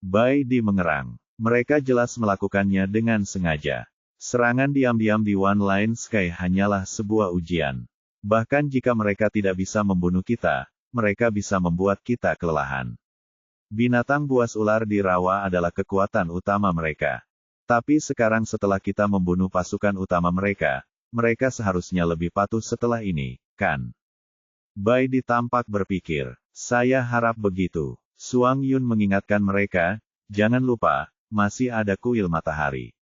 Bai Di mengerang. Mereka jelas melakukannya dengan sengaja. Serangan diam-diam di One Line Sky hanyalah sebuah ujian. Bahkan jika mereka tidak bisa membunuh kita, mereka bisa membuat kita kelelahan. Binatang buas ular di rawa adalah kekuatan utama mereka. Tapi sekarang setelah kita membunuh pasukan utama mereka, mereka seharusnya lebih patuh setelah ini, kan? Bai Di tampak berpikir. Saya harap begitu. Suang Yun mengingatkan mereka, jangan lupa, masih ada kuil matahari.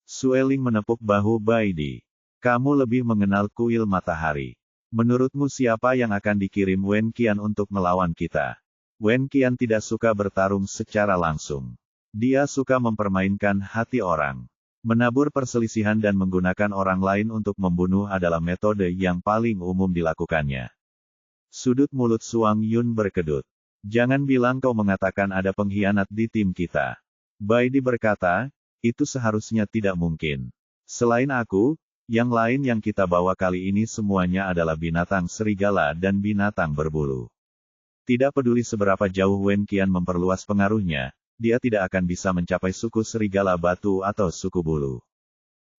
Sueling menepuk bahu Bai Di. Kamu lebih mengenal kuil matahari. Menurutmu siapa yang akan dikirim Wen Qian untuk melawan kita? Wen Qian tidak suka bertarung secara langsung. Dia suka mempermainkan hati orang. Menabur perselisihan dan menggunakan orang lain untuk membunuh adalah metode yang paling umum dilakukannya. Sudut mulut Suang Yun berkedut. Jangan bilang kau mengatakan ada pengkhianat di tim kita. Bai Di berkata, itu seharusnya tidak mungkin. Selain aku, yang lain yang kita bawa kali ini semuanya adalah binatang serigala dan binatang berbulu. Tidak peduli seberapa jauh Wen Qian memperluas pengaruhnya, dia tidak akan bisa mencapai suku serigala batu atau suku bulu.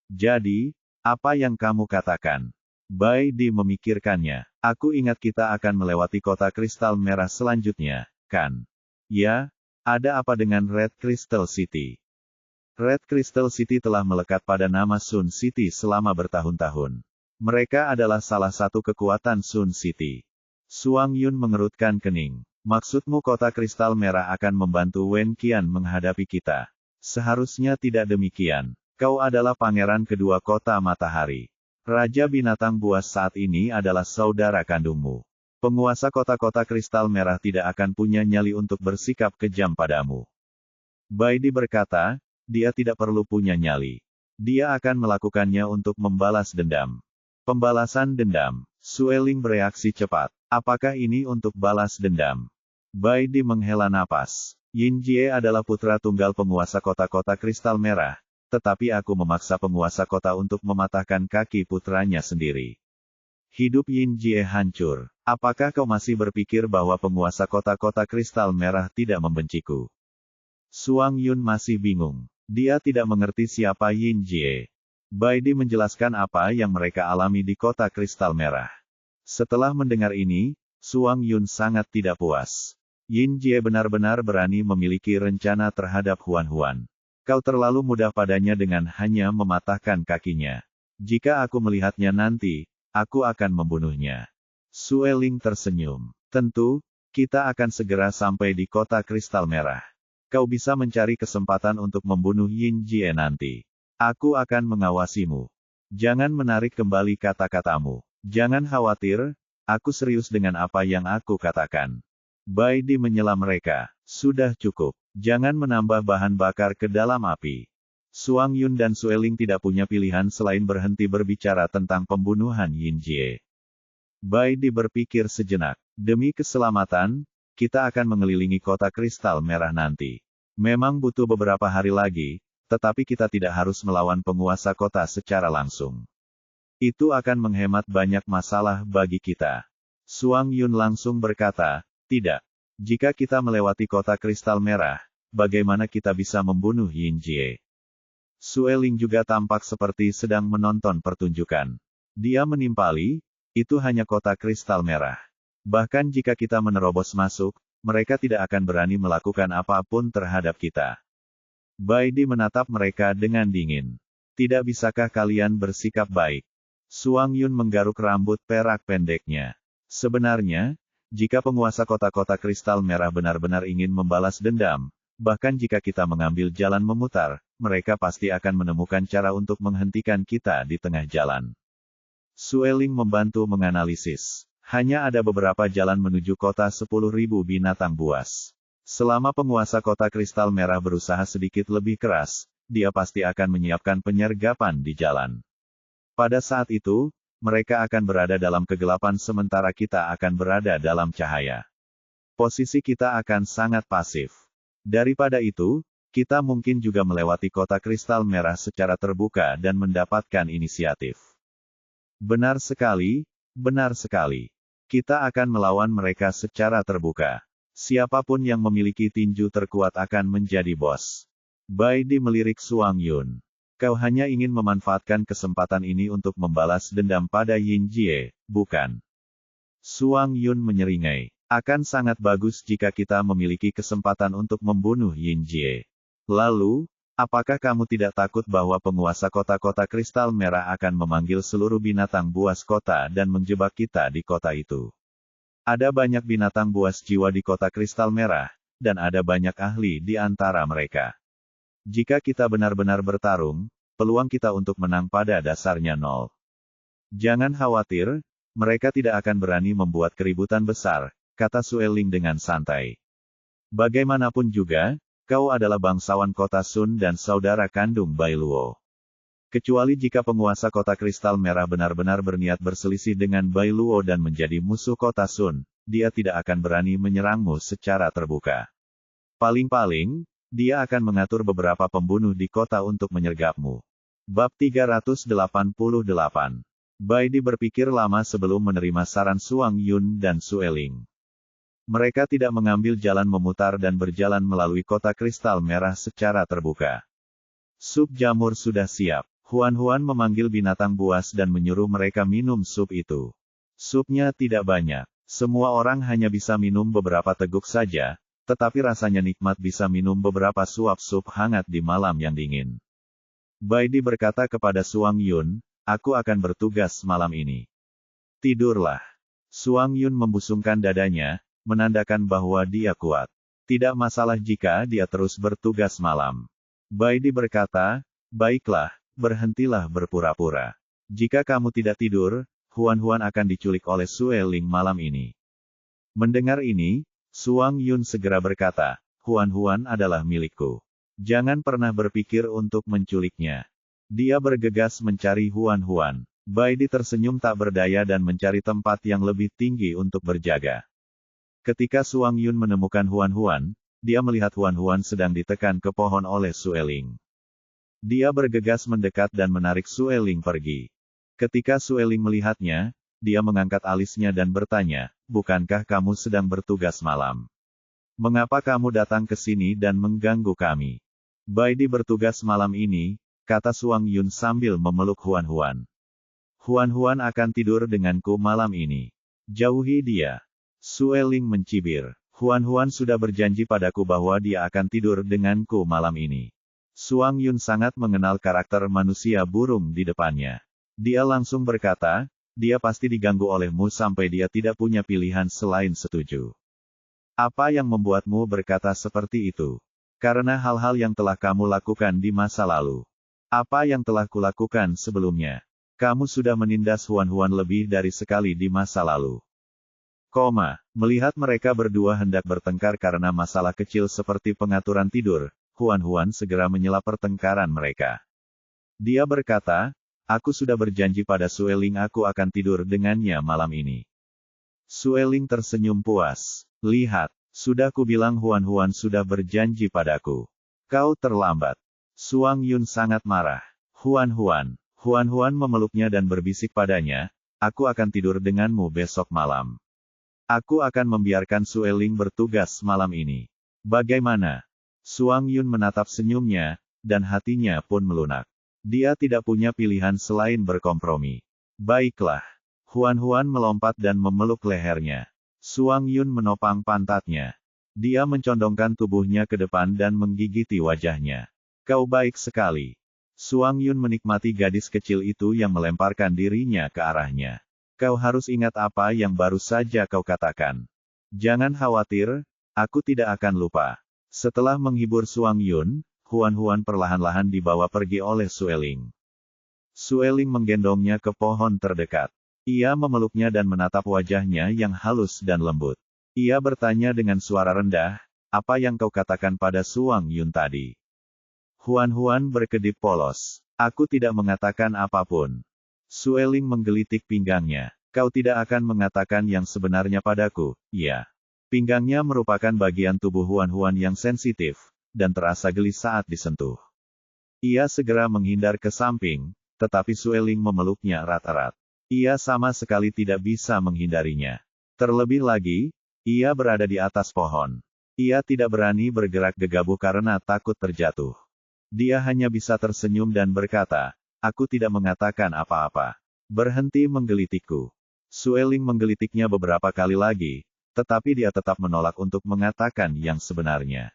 Jadi, apa yang kamu katakan? Bai Di memikirkannya. Aku ingat kita akan melewati kota kristal merah selanjutnya, kan? Ya, ada apa dengan Red Crystal City? Red Crystal City telah melekat pada nama Sun City selama bertahun-tahun. Mereka adalah salah satu kekuatan Sun City. Suang Yun mengerutkan kening. Maksudmu kota kristal merah akan membantu Wen Qian menghadapi kita? Seharusnya tidak demikian. Kau adalah pangeran kedua kota matahari. Raja binatang buas saat ini adalah saudara kandungmu. Penguasa kota-kota kristal merah tidak akan punya nyali untuk bersikap kejam padamu. Bai Di berkata, dia tidak perlu punya nyali. Dia akan melakukannya untuk membalas dendam. Pembalasan dendam. Sueling bereaksi cepat. Apakah ini untuk balas dendam? Bai Di menghela napas. Yin Jie adalah putra tunggal penguasa kota-kota kristal merah, tetapi aku memaksa penguasa kota untuk mematahkan kaki putranya sendiri. Hidup Yin Jie hancur. Apakah kau masih berpikir bahwa penguasa kota-kota kristal merah tidak membenciku? Suang Yun masih bingung. Dia tidak mengerti siapa Yin Jie. Bai Di menjelaskan apa yang mereka alami di kota kristal merah. Setelah mendengar ini, Suang Yun sangat tidak puas. Yin Jie benar-benar berani memiliki rencana terhadap Huan. Kau terlalu mudah padanya dengan hanya mematahkan kakinya. Jika aku melihatnya nanti, aku akan membunuhnya. Sueling tersenyum. Tentu, kita akan segera sampai di kota kristal merah. Kau bisa mencari kesempatan untuk membunuh Yin Jie nanti. Aku akan mengawasimu. Jangan menarik kembali kata-katamu. Jangan khawatir, aku serius dengan apa yang aku katakan. Bai Di menyela mereka. Sudah cukup. Jangan menambah bahan bakar ke dalam api. Suang Yun dan Sueling tidak punya pilihan selain berhenti berbicara tentang pembunuhan Yin Jie. Bai Di berpikir sejenak. Demi keselamatan, kita akan mengelilingi kota kristal merah nanti. Memang butuh beberapa hari lagi, tetapi kita tidak harus melawan penguasa kota secara langsung. Itu akan menghemat banyak masalah bagi kita. Suang Yun langsung berkata, tidak. Jika kita melewati kota kristal merah, bagaimana kita bisa membunuh Yin Jie? Sueling juga tampak seperti sedang menonton pertunjukan. Dia menimpali, itu hanya kota kristal merah. Bahkan jika kita menerobos masuk, mereka tidak akan berani melakukan apapun terhadap kita. Bai Di menatap mereka dengan dingin. Tidak bisakah kalian bersikap baik? Suang Yun menggaruk rambut perak pendeknya. Sebenarnya, jika penguasa kota-kota kristal merah benar-benar ingin membalas dendam, bahkan jika kita mengambil jalan memutar, mereka pasti akan menemukan cara untuk menghentikan kita di tengah jalan. Sueling membantu menganalisis. Hanya ada beberapa jalan menuju kota 10.000 binatang buas. Selama penguasa kota kristal merah berusaha sedikit lebih keras, dia pasti akan menyiapkan penyergapan di jalan. Pada saat itu, mereka akan berada dalam kegelapan sementara kita akan berada dalam cahaya. Posisi kita akan sangat pasif. Daripada itu, kita mungkin juga melewati kota kristal merah secara terbuka dan mendapatkan inisiatif. Benar sekali, benar sekali. Kita akan melawan mereka secara terbuka. Siapapun yang memiliki tinju terkuat akan menjadi bos. Bai Di melirik Suang Yun. Kau hanya ingin memanfaatkan kesempatan ini untuk membalas dendam pada Yin Jie, bukan? Suang Yun menyeringai. Akan sangat bagus jika kita memiliki kesempatan untuk membunuh Yin Jie. Lalu, apakah kamu tidak takut bahwa penguasa kota-kota kristal merah akan memanggil seluruh binatang buas kota dan menjebak kita di kota itu? Ada banyak binatang buas jiwa di kota kristal merah, dan ada banyak ahli di antara mereka. Jika kita benar-benar bertarung, peluang kita untuk menang pada dasarnya nol. Jangan khawatir, mereka tidak akan berani membuat keributan besar, kata Sueling dengan santai. Bagaimanapun juga, kau adalah bangsawan kota Sun dan saudara kandung Bai Luo. Kecuali jika penguasa kota kristal merah benar-benar berniat berselisih dengan Bai Luo dan menjadi musuh kota Sun, dia tidak akan berani menyerangmu secara terbuka. Paling-paling, dia akan mengatur beberapa pembunuh di kota untuk menyergapmu. Bab 388. Bai Di berpikir lama sebelum menerima saran Suang Yun dan Sueling. Mereka tidak mengambil jalan memutar dan berjalan melalui kota kristal merah secara terbuka. Sup jamur sudah siap. Huan-Huan memanggil binatang buas dan menyuruh mereka minum sup itu. Supnya tidak banyak. Semua orang hanya bisa minum beberapa teguk saja, tetapi rasanya nikmat bisa minum beberapa suap sup hangat di malam yang dingin. Bai Di berkata kepada Suang Yun, aku akan bertugas malam ini. Tidurlah. Suang Yun membusungkan dadanya, menandakan bahwa dia kuat. Tidak masalah jika dia terus bertugas malam. Bai Di berkata, baiklah, berhentilah berpura-pura. Jika kamu tidak tidur, Huan-Huan akan diculik oleh Sueling malam ini. Mendengar ini, Suang Yun segera berkata, Huan-Huan adalah milikku. Jangan pernah berpikir untuk menculiknya. Dia bergegas mencari Huan-Huan. Bai Di tersenyum tak berdaya dan mencari tempat yang lebih tinggi untuk berjaga. Ketika Suang Yun menemukan Huan-Huan, dia melihat Huan-Huan sedang ditekan ke pohon oleh Sueling. Dia bergegas mendekat dan menarik Sueling pergi. Ketika Sueling melihatnya, dia mengangkat alisnya dan bertanya, bukankah kamu sedang bertugas malam? Mengapa kamu datang ke sini dan mengganggu kami? Bai Di bertugas malam ini, kata Suang Yun sambil memeluk Huan-Huan. Huan-Huan akan tidur denganku malam ini. Jauhi dia. Sueling mencibir. Huan-Huan sudah berjanji padaku bahwa dia akan tidur denganku malam ini. Suang Yun sangat mengenal karakter manusia burung di depannya. Dia langsung berkata, dia pasti diganggu olehmu sampai dia tidak punya pilihan selain setuju. Apa yang membuatmu berkata seperti itu? Karena hal-hal yang telah kamu lakukan di masa lalu. Apa yang telah kulakukan sebelumnya? Kamu sudah menindas Huan-Huan lebih dari sekali di masa lalu. Melihat mereka berdua hendak bertengkar karena masalah kecil seperti pengaturan tidur, Huan-Huan segera menyela pertengkaran mereka. Dia berkata, aku sudah berjanji pada Sueling aku akan tidur dengannya malam ini. Sueling tersenyum puas. Lihat, sudah kubilang Huan-Huan sudah berjanji padaku. Kau terlambat. Suang Yun sangat marah. Huan-Huan memeluknya dan berbisik padanya, aku akan tidur denganmu besok malam. Aku akan membiarkan Sueling bertugas malam ini. Bagaimana? Suang Yun menatap senyumnya, dan hatinya pun melunak. Dia tidak punya pilihan selain berkompromi. Baiklah. Huan-Huan melompat dan memeluk lehernya. Suang Yun menopang pantatnya. Dia mencondongkan tubuhnya ke depan dan menggigiti wajahnya. Kau baik sekali. Suang Yun menikmati gadis kecil itu yang melemparkan dirinya ke arahnya. Kau harus ingat apa yang baru saja kau katakan. Jangan khawatir, aku tidak akan lupa. Setelah menghibur Suang Yun, Huan-Huan perlahan-lahan dibawa pergi oleh Sueling. Sueling menggendongnya ke pohon terdekat. Ia memeluknya dan menatap wajahnya yang halus dan lembut. Ia bertanya dengan suara rendah, apa yang kau katakan pada Suang Yun tadi? Huan-Huan berkedip polos. Aku tidak mengatakan apapun. Sueling menggelitik pinggangnya. Kau tidak akan mengatakan yang sebenarnya padaku, ya. Pinggangnya merupakan bagian tubuh Huan-Huan yang sensitif, dan terasa geli saat disentuh. Ia segera menghindar ke samping, tetapi Sueling memeluknya erat-erat. Ia sama sekali tidak bisa menghindarinya. Terlebih lagi, ia berada di atas pohon. Ia tidak berani bergerak gegabah karena takut terjatuh. Dia hanya bisa tersenyum dan berkata, aku tidak mengatakan apa-apa. Berhenti menggelitikku. Sueling menggelitiknya beberapa kali lagi, tetapi dia tetap menolak untuk mengatakan yang sebenarnya.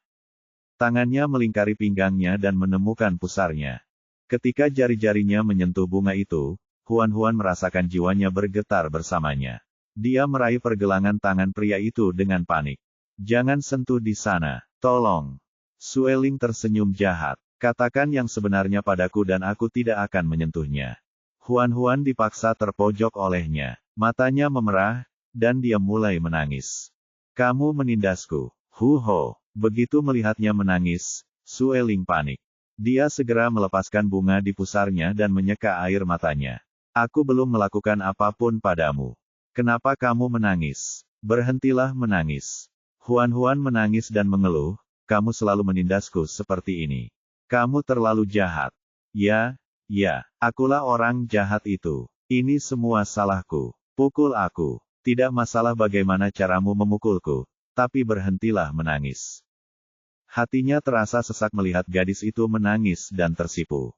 Tangannya melingkari pinggangnya dan menemukan pusarnya. Ketika jari-jarinya menyentuh bunga itu, Huan-Huan merasakan jiwanya bergetar bersamanya. Dia meraih pergelangan tangan pria itu dengan panik. Jangan sentuh di sana, tolong. Sueling tersenyum jahat. Katakan yang sebenarnya padaku dan aku tidak akan menyentuhnya. Huan-Huan dipaksa terpojok olehnya. Matanya memerah, dan dia mulai menangis. Kamu menindasku. Hu-ho. Begitu melihatnya menangis, Sueling panik. Dia segera melepaskan bunga di pusarnya dan menyeka air matanya. Aku belum melakukan apapun padamu. Kenapa kamu menangis? Berhentilah menangis. Huan-Huan menangis dan mengeluh, kamu selalu menindasku seperti ini. Kamu terlalu jahat. Ya, akulah orang jahat itu. Ini semua salahku. Pukul aku. Tidak masalah bagaimana caramu memukulku, tapi berhentilah menangis. Hatinya terasa sesak melihat gadis itu menangis dan tersipu.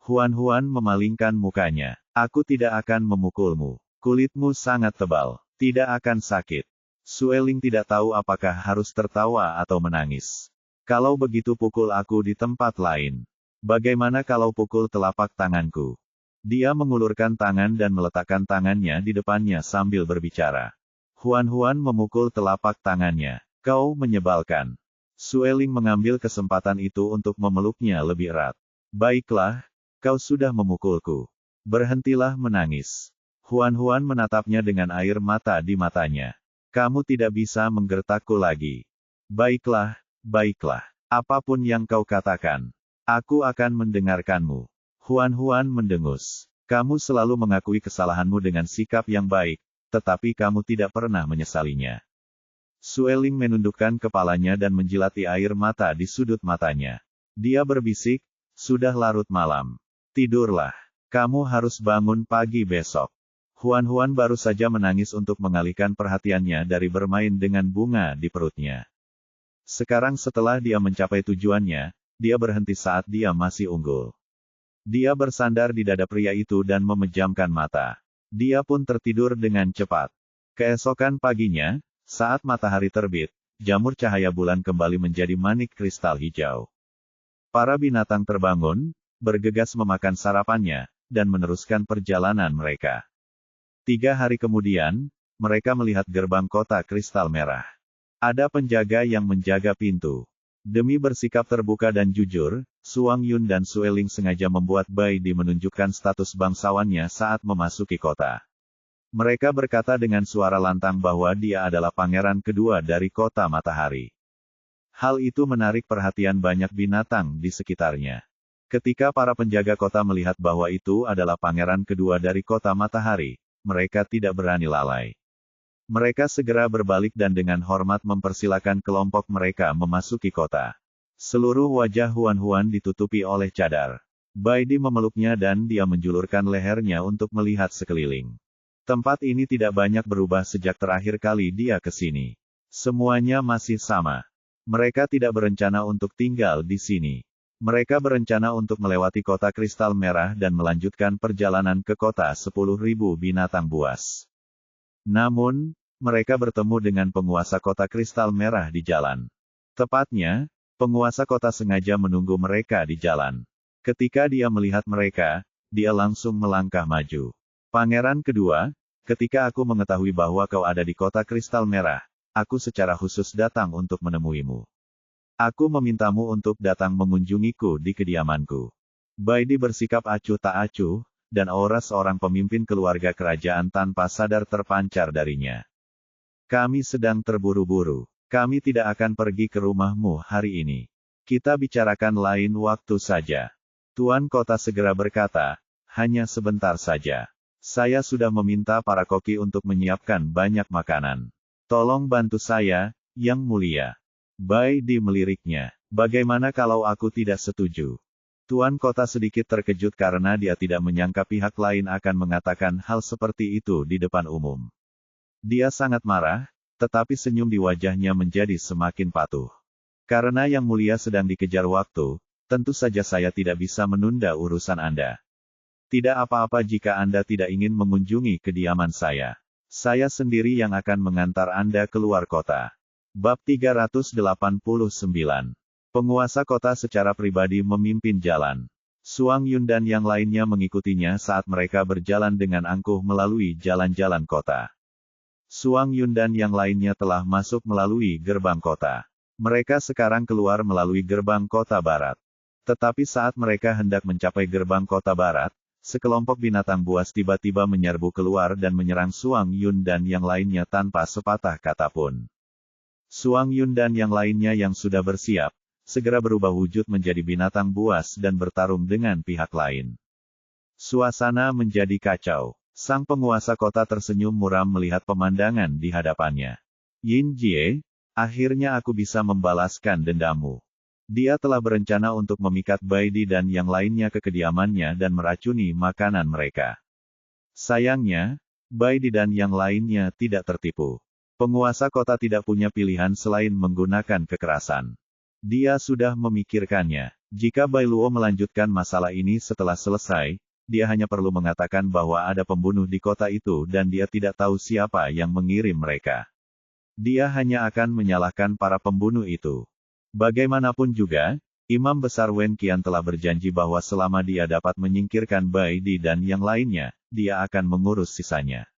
Huan-Huan memalingkan mukanya. Aku tidak akan memukulmu. Kulitmu sangat tebal. Tidak akan sakit. Sueling tidak tahu apakah harus tertawa atau menangis. Kalau begitu pukul aku di tempat lain. Bagaimana kalau pukul telapak tanganku? Dia mengulurkan tangan dan meletakkan tangannya di depannya sambil berbicara. Huan-Huan memukul telapak tangannya. Kau menyebalkan. Sueling mengambil kesempatan itu untuk memeluknya lebih erat. Baiklah, kau sudah memukulku. Berhentilah menangis. Huan-Huan menatapnya dengan air mata di matanya. Kamu tidak bisa menggertakku lagi. Baiklah, apapun yang kau katakan. Aku akan mendengarkanmu. Huan-Huan mendengus. Kamu selalu mengakui kesalahanmu dengan sikap yang baik, tetapi kamu tidak pernah menyesalinya. Sueling menundukkan kepalanya dan menjilati air mata di sudut matanya. Dia berbisik, sudah larut malam. Tidurlah. Kamu harus bangun pagi besok. Huan-Huan baru saja menangis untuk mengalihkan perhatiannya dari bermain dengan bunga di perutnya. Sekarang setelah dia mencapai tujuannya, dia berhenti saat dia masih unggul. Dia bersandar di dada pria itu dan memejamkan mata. Dia pun tertidur dengan cepat. Keesokan paginya, saat matahari terbit, jamur cahaya bulan kembali menjadi manik kristal hijau. Para binatang terbangun, bergegas memakan sarapannya, dan meneruskan perjalanan mereka. 3 hari kemudian, mereka melihat gerbang kota kristal merah. Ada penjaga yang menjaga pintu. Demi bersikap terbuka dan jujur, Suang Yun dan Sueling sengaja membuat Bai Di menunjukkan status bangsawannya saat memasuki kota. Mereka berkata dengan suara lantang bahwa dia adalah pangeran kedua dari kota matahari. Hal itu menarik perhatian banyak binatang di sekitarnya. Ketika para penjaga kota melihat bahwa itu adalah pangeran kedua dari kota matahari, mereka tidak berani lalai. Mereka segera berbalik dan dengan hormat mempersilakan kelompok mereka memasuki kota. Seluruh wajah Huan-Huan ditutupi oleh cadar. Bai Di memeluknya dan dia menjulurkan lehernya untuk melihat sekeliling. Tempat ini tidak banyak berubah sejak terakhir kali dia ke sini. Semuanya masih sama. Mereka tidak berencana untuk tinggal di sini. Mereka berencana untuk melewati kota kristal merah dan melanjutkan perjalanan ke kota 10.000 binatang buas. Namun, mereka bertemu dengan penguasa kota kristal merah di jalan. Tepatnya, penguasa kota sengaja menunggu mereka di jalan. Ketika dia melihat mereka, dia langsung melangkah maju. Pangeran kedua, ketika aku mengetahui bahwa kau ada di kota kristal merah, aku secara khusus datang untuk menemuimu. Aku memintamu untuk datang mengunjungiku di kediamanku. Bai Di bersikap acuh tak acuh, dan aura seorang pemimpin keluarga kerajaan tanpa sadar terpancar darinya. Kami sedang terburu-buru. Kami tidak akan pergi ke rumahmu hari ini. Kita bicarakan lain waktu saja. Tuan kota segera berkata, hanya sebentar saja. Saya sudah meminta para koki untuk menyiapkan banyak makanan. Tolong bantu saya, Yang Mulia. Bai Di meliriknya. Bagaimana kalau aku tidak setuju? Tuan kota sedikit terkejut karena dia tidak menyangka pihak lain akan mengatakan hal seperti itu di depan umum. Dia sangat marah, tetapi senyum di wajahnya menjadi semakin patuh. Karena Yang Mulia sedang dikejar waktu, tentu saja saya tidak bisa menunda urusan Anda. Tidak apa-apa jika Anda tidak ingin mengunjungi kediaman saya. Saya sendiri yang akan mengantar Anda keluar kota. Bab 389. Penguasa kota secara pribadi memimpin jalan. Suang Yun dan yang lainnya mengikutinya saat mereka berjalan dengan angkuh melalui jalan-jalan kota. Suang Yun dan yang lainnya telah masuk melalui gerbang kota. Mereka sekarang keluar melalui gerbang kota barat. Tetapi saat mereka hendak mencapai gerbang kota barat, sekelompok binatang buas tiba-tiba menyerbu keluar dan menyerang Suang Yun dan yang lainnya tanpa sepatah kata pun. Suang Yun dan yang lainnya yang sudah bersiap, segera berubah wujud menjadi binatang buas dan bertarung dengan pihak lain. Suasana menjadi kacau. Sang penguasa kota tersenyum muram melihat pemandangan di hadapannya. Yin Jie, akhirnya aku bisa membalaskan dendammu. Dia telah berencana untuk memikat Bai Di dan yang lainnya ke kediamannya dan meracuni makanan mereka. Sayangnya, Bai Di dan yang lainnya tidak tertipu. Penguasa kota tidak punya pilihan selain menggunakan kekerasan. Dia sudah memikirkannya. Jika Bai Luo melanjutkan masalah ini setelah selesai, dia hanya perlu mengatakan bahwa ada pembunuh di kota itu dan dia tidak tahu siapa yang mengirim mereka. Dia hanya akan menyalahkan para pembunuh itu. Bagaimanapun juga, Imam Besar Wen Qian telah berjanji bahwa selama dia dapat menyingkirkan Bai Di dan yang lainnya, dia akan mengurus sisanya.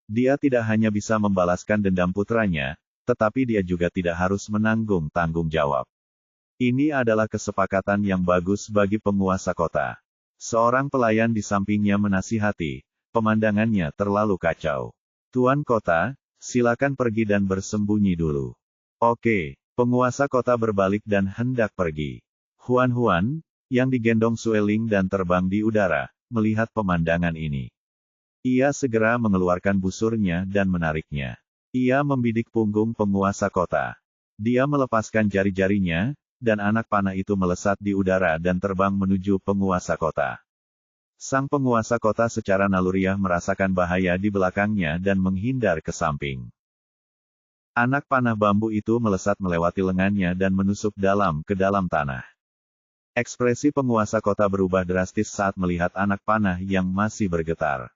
Dia tidak hanya bisa membalaskan dendam putranya, tetapi dia juga tidak harus menanggung tanggung jawab. Ini adalah kesepakatan yang bagus bagi penguasa kota. Seorang pelayan di sampingnya menasihati, pemandangannya terlalu kacau. Tuan kota, silakan pergi dan bersembunyi dulu. Oke, penguasa kota berbalik dan hendak pergi. Huan-Huan, yang digendong Sueling dan terbang di udara, melihat pemandangan ini. Ia segera mengeluarkan busurnya dan menariknya. Ia membidik punggung penguasa kota. Dia melepaskan jari-jarinya, dan anak panah itu melesat di udara dan terbang menuju penguasa kota. Sang penguasa kota secara naluriah merasakan bahaya di belakangnya dan menghindar ke samping. Anak panah bambu itu melesat melewati lengannya dan menusuk ke dalam tanah. Ekspresi penguasa kota berubah drastis saat melihat anak panah yang masih bergetar.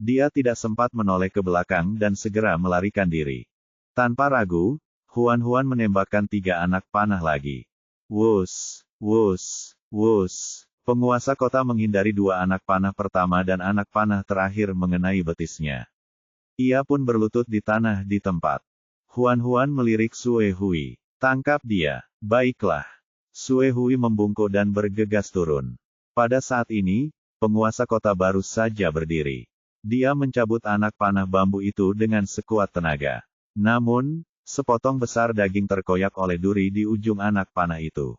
Dia tidak sempat menoleh ke belakang dan segera melarikan diri. Tanpa ragu, Huan-Huan menembakkan 3 anak panah lagi. Wus! Wus, wus. Penguasa kota menghindari dua anak panah pertama dan anak panah terakhir mengenai betisnya. Ia pun berlutut di tanah di tempat. Huan melirik Sue Hui. Tangkap dia. Baiklah. Sue Hui membungkuk dan bergegas turun. Pada saat ini, penguasa kota baru saja berdiri. Dia mencabut anak panah bambu itu dengan sekuat tenaga. Namun, sepotong besar daging terkoyak oleh duri di ujung anak panah itu.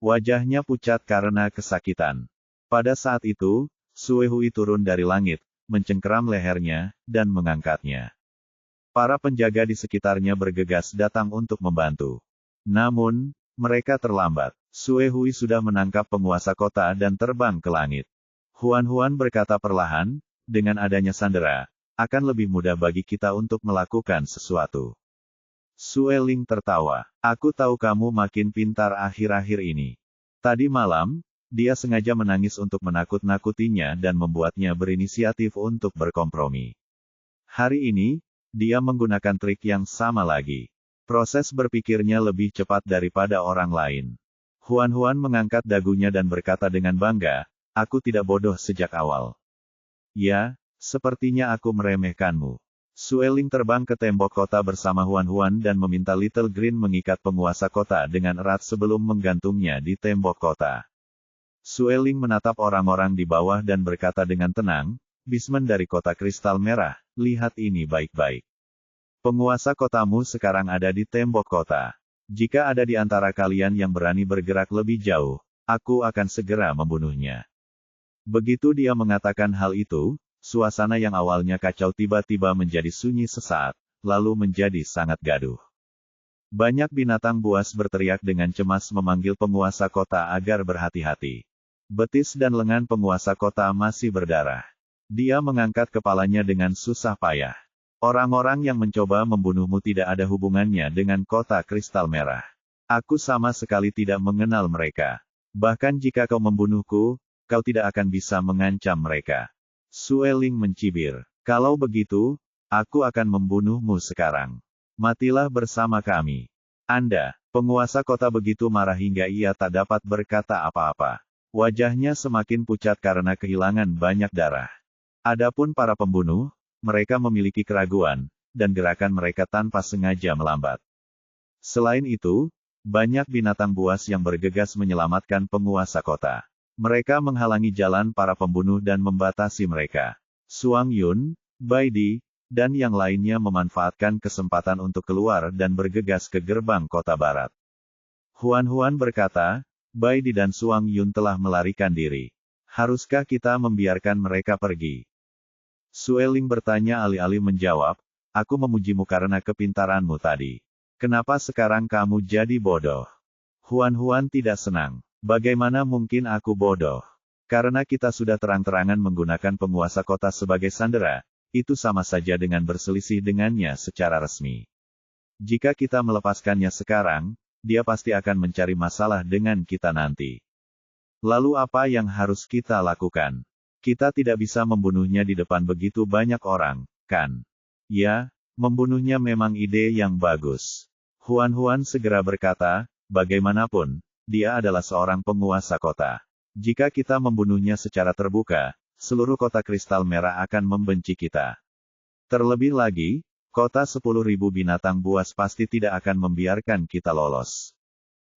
Wajahnya pucat karena kesakitan. Pada saat itu, Sue Hui turun dari langit, mencengkeram lehernya, dan mengangkatnya. Para penjaga di sekitarnya bergegas datang untuk membantu. Namun, mereka terlambat. Sue Hui sudah menangkap penguasa kota dan terbang ke langit. Huan berkata perlahan, dengan adanya Sandera, akan lebih mudah bagi kita untuk melakukan sesuatu. Sue Ling tertawa. Aku tahu kamu makin pintar akhir-akhir ini. Tadi malam, dia sengaja menangis untuk menakut-nakutinya dan membuatnya berinisiatif untuk berkompromi. Hari ini, dia menggunakan trik yang sama lagi. Proses berpikirnya lebih cepat daripada orang lain. Huan mengangkat dagunya dan berkata dengan bangga, aku tidak bodoh sejak awal. Ya, sepertinya aku meremehkanmu. Sue Ling terbang ke tembok kota bersama Huan dan meminta Little Green mengikat penguasa kota dengan erat sebelum menggantungnya di tembok kota. Sue Ling menatap orang-orang di bawah dan berkata dengan tenang, Bismen dari kota kristal merah, lihat ini baik-baik. Penguasa kotamu sekarang ada di tembok kota. Jika ada di antara kalian yang berani bergerak lebih jauh, aku akan segera membunuhnya. Begitu dia mengatakan hal itu, suasana yang awalnya kacau tiba-tiba menjadi sunyi sesaat, lalu menjadi sangat gaduh. Banyak binatang buas berteriak dengan cemas memanggil penguasa kota agar berhati-hati. Betis dan lengan penguasa kota masih berdarah. Dia mengangkat kepalanya dengan susah payah. Orang-orang yang mencoba membunuhmu tidak ada hubungannya dengan kota kristal merah. Aku sama sekali tidak mengenal mereka. Bahkan jika kau membunuhku, kau tidak akan bisa mengancam mereka. Sue Ling mencibir. Kalau begitu, aku akan membunuhmu sekarang. Matilah bersama kami. Anda, penguasa kota begitu marah hingga ia tak dapat berkata apa-apa. Wajahnya semakin pucat karena kehilangan banyak darah. Adapun para pembunuh, mereka memiliki keraguan, dan gerakan mereka tanpa sengaja melambat. Selain itu, banyak binatang buas yang bergegas menyelamatkan penguasa kota. Mereka menghalangi jalan para pembunuh dan membatasi mereka. Suang Yun, Bai Di, dan yang lainnya memanfaatkan kesempatan untuk keluar dan bergegas ke gerbang kota barat. Huan berkata, Bai Di dan Suang Yun telah melarikan diri. Haruskah kita membiarkan mereka pergi? Sue Ling bertanya alih-alih menjawab, aku memujimu karena kepintaranmu tadi. Kenapa sekarang kamu jadi bodoh? Huan tidak senang. Bagaimana mungkin aku bodoh? Karena kita sudah terang-terangan menggunakan penguasa kota sebagai sandera, itu sama saja dengan berselisih dengannya secara resmi. Jika kita melepaskannya sekarang, dia pasti akan mencari masalah dengan kita nanti. Lalu apa yang harus kita lakukan? Kita tidak bisa membunuhnya di depan begitu banyak orang, kan? Ya, membunuhnya memang ide yang bagus. Huan segera berkata, bagaimanapun, dia adalah seorang penguasa kota. Jika kita membunuhnya secara terbuka, seluruh kota kristal merah akan membenci kita. Terlebih lagi, kota 10.000 binatang buas pasti tidak akan membiarkan kita lolos.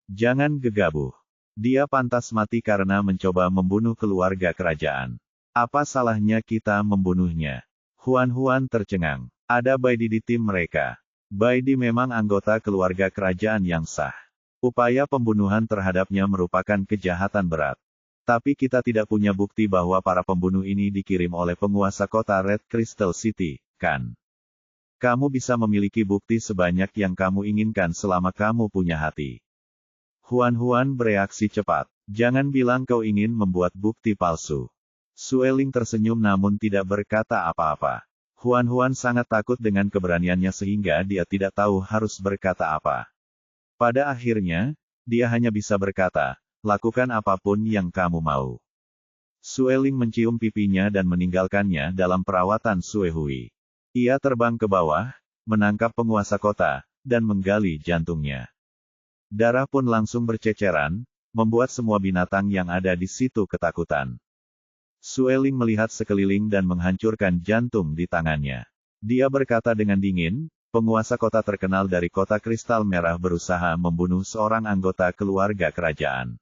Jangan gegabah. Dia pantas mati karena mencoba membunuh keluarga kerajaan. Apa salahnya kita membunuhnya? Huan tercengang. Ada Bai Di tim mereka. Bai Di memang anggota keluarga kerajaan yang sah. Upaya pembunuhan terhadapnya merupakan kejahatan berat. Tapi kita tidak punya bukti bahwa para pembunuh ini dikirim oleh penguasa kota Red Crystal City, kan? Kamu bisa memiliki bukti sebanyak yang kamu inginkan selama kamu punya hati. Huan bereaksi cepat. Jangan bilang kau ingin membuat bukti palsu. Sue Ling tersenyum namun tidak berkata apa-apa. Huan sangat takut dengan keberaniannya sehingga dia tidak tahu harus berkata apa. Pada akhirnya, dia hanya bisa berkata, lakukan apapun yang kamu mau. Sue Ling mencium pipinya dan meninggalkannya dalam perawatan Sue Hui. Ia terbang ke bawah, menangkap penguasa kota, dan menggali jantungnya. Darah pun langsung berceceran, membuat semua binatang yang ada di situ ketakutan. Sueling melihat sekeliling dan menghancurkan jantung di tangannya. Dia berkata dengan dingin, penguasa kota terkenal dari kota kristal merah berusaha membunuh seorang anggota keluarga kerajaan.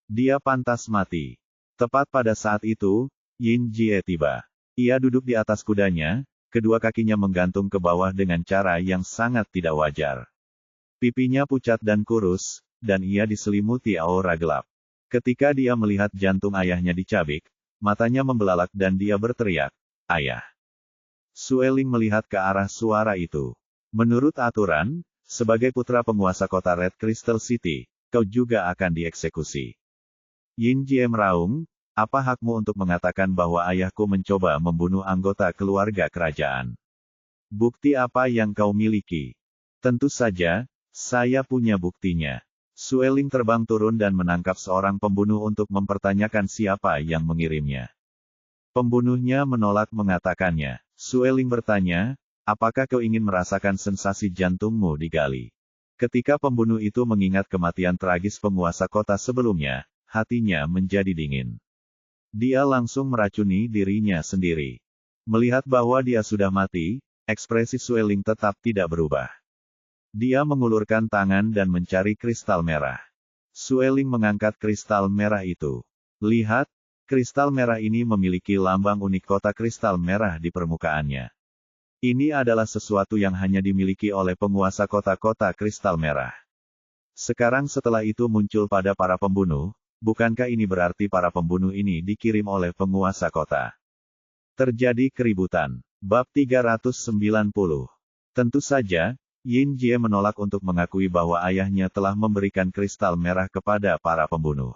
Dia pantas mati. Tepat pada saat itu, Yin Jie tiba. Ia duduk di atas kudanya, kedua kakinya menggantung ke bawah dengan cara yang sangat tidak wajar. Pipinya pucat dan kurus, dan ia diselimuti aura gelap. Ketika dia melihat jantung ayahnya dicabik, matanya membelalak dan dia berteriak, "Ayah!" Sueling melihat ke arah suara itu. Menurut aturan, sebagai putra penguasa kota Red Crystal City, kau juga akan dieksekusi. Yin Jie meraung, apa hakmu untuk mengatakan bahwa ayahku mencoba membunuh anggota keluarga kerajaan? Bukti apa yang kau miliki? Tentu saja, saya punya buktinya. Sueling terbang turun dan menangkap seorang pembunuh untuk mempertanyakan siapa yang mengirimnya. Pembunuhnya menolak mengatakannya. Sueling bertanya, apakah kau ingin merasakan sensasi jantungmu digali? Ketika pembunuh itu mengingat kematian tragis penguasa kota sebelumnya, hatinya menjadi dingin. Dia langsung meracuni dirinya sendiri. Melihat bahwa dia sudah mati, ekspresi Sueling tetap tidak berubah. Dia mengulurkan tangan dan mencari kristal merah. Sueling mengangkat kristal merah itu. Lihat, kristal merah ini memiliki lambang unik kota kristal merah di permukaannya. Ini adalah sesuatu yang hanya dimiliki oleh penguasa kota-kota kristal merah. Sekarang setelah itu muncul pada para pembunuh, bukankah ini berarti para pembunuh ini dikirim oleh penguasa kota? Terjadi keributan. Bab 390. Tentu saja, Yin Jie menolak untuk mengakui bahwa ayahnya telah memberikan kristal merah kepada para pembunuh.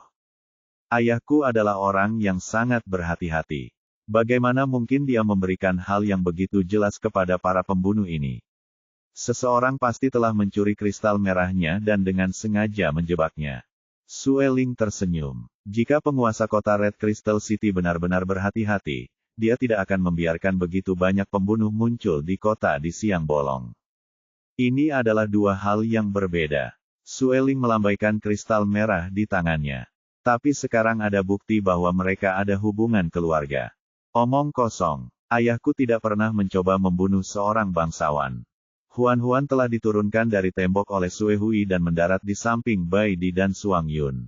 Ayahku adalah orang yang sangat berhati-hati. Bagaimana mungkin dia memberikan hal yang begitu jelas kepada para pembunuh ini? Seseorang pasti telah mencuri kristal merahnya dan dengan sengaja menjebaknya. Sueling tersenyum. Jika penguasa kota Red Crystal City benar-benar berhati-hati, dia tidak akan membiarkan begitu banyak pembunuh muncul di kota di siang bolong. Ini adalah dua hal yang berbeda. Sueling melambaikan kristal merah di tangannya. Tapi sekarang ada bukti bahwa mereka ada hubungan keluarga. Omong kosong. Ayahku tidak pernah mencoba membunuh seorang bangsawan. Huan telah diturunkan dari tembok oleh Sue Hui dan mendarat di samping Bai Di dan Suang Yun.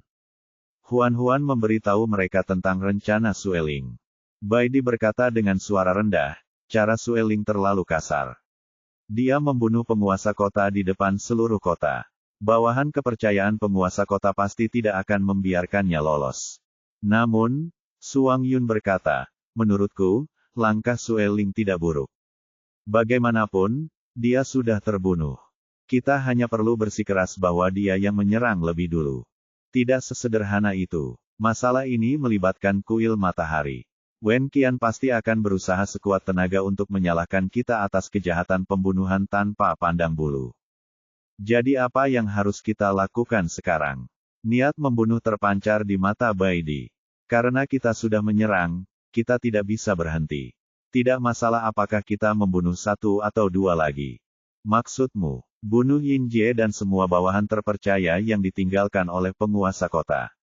Huan memberitahu mereka tentang rencana Sueling. Bai Di berkata dengan suara rendah, cara Sueling terlalu kasar. Dia membunuh penguasa kota di depan seluruh kota. Bawahan kepercayaan penguasa kota pasti tidak akan membiarkannya lolos. Namun, Suang Yun berkata, menurutku, langkah Sueling tidak buruk. Bagaimanapun, dia sudah terbunuh. Kita hanya perlu bersikeras bahwa dia yang menyerang lebih dulu. Tidak sesederhana itu. Masalah ini melibatkan kuil matahari. Wen Qian pasti akan berusaha sekuat tenaga untuk menyalahkan kita atas kejahatan pembunuhan tanpa pandang bulu. Jadi apa yang harus kita lakukan sekarang? Niat membunuh terpancar di mata Bai Di. Karena kita sudah menyerang, kita tidak bisa berhenti. Tidak masalah apakah kita membunuh satu atau dua lagi. Maksudmu, bunuh Yin Jie dan semua bawahan terpercaya yang ditinggalkan oleh penguasa kota.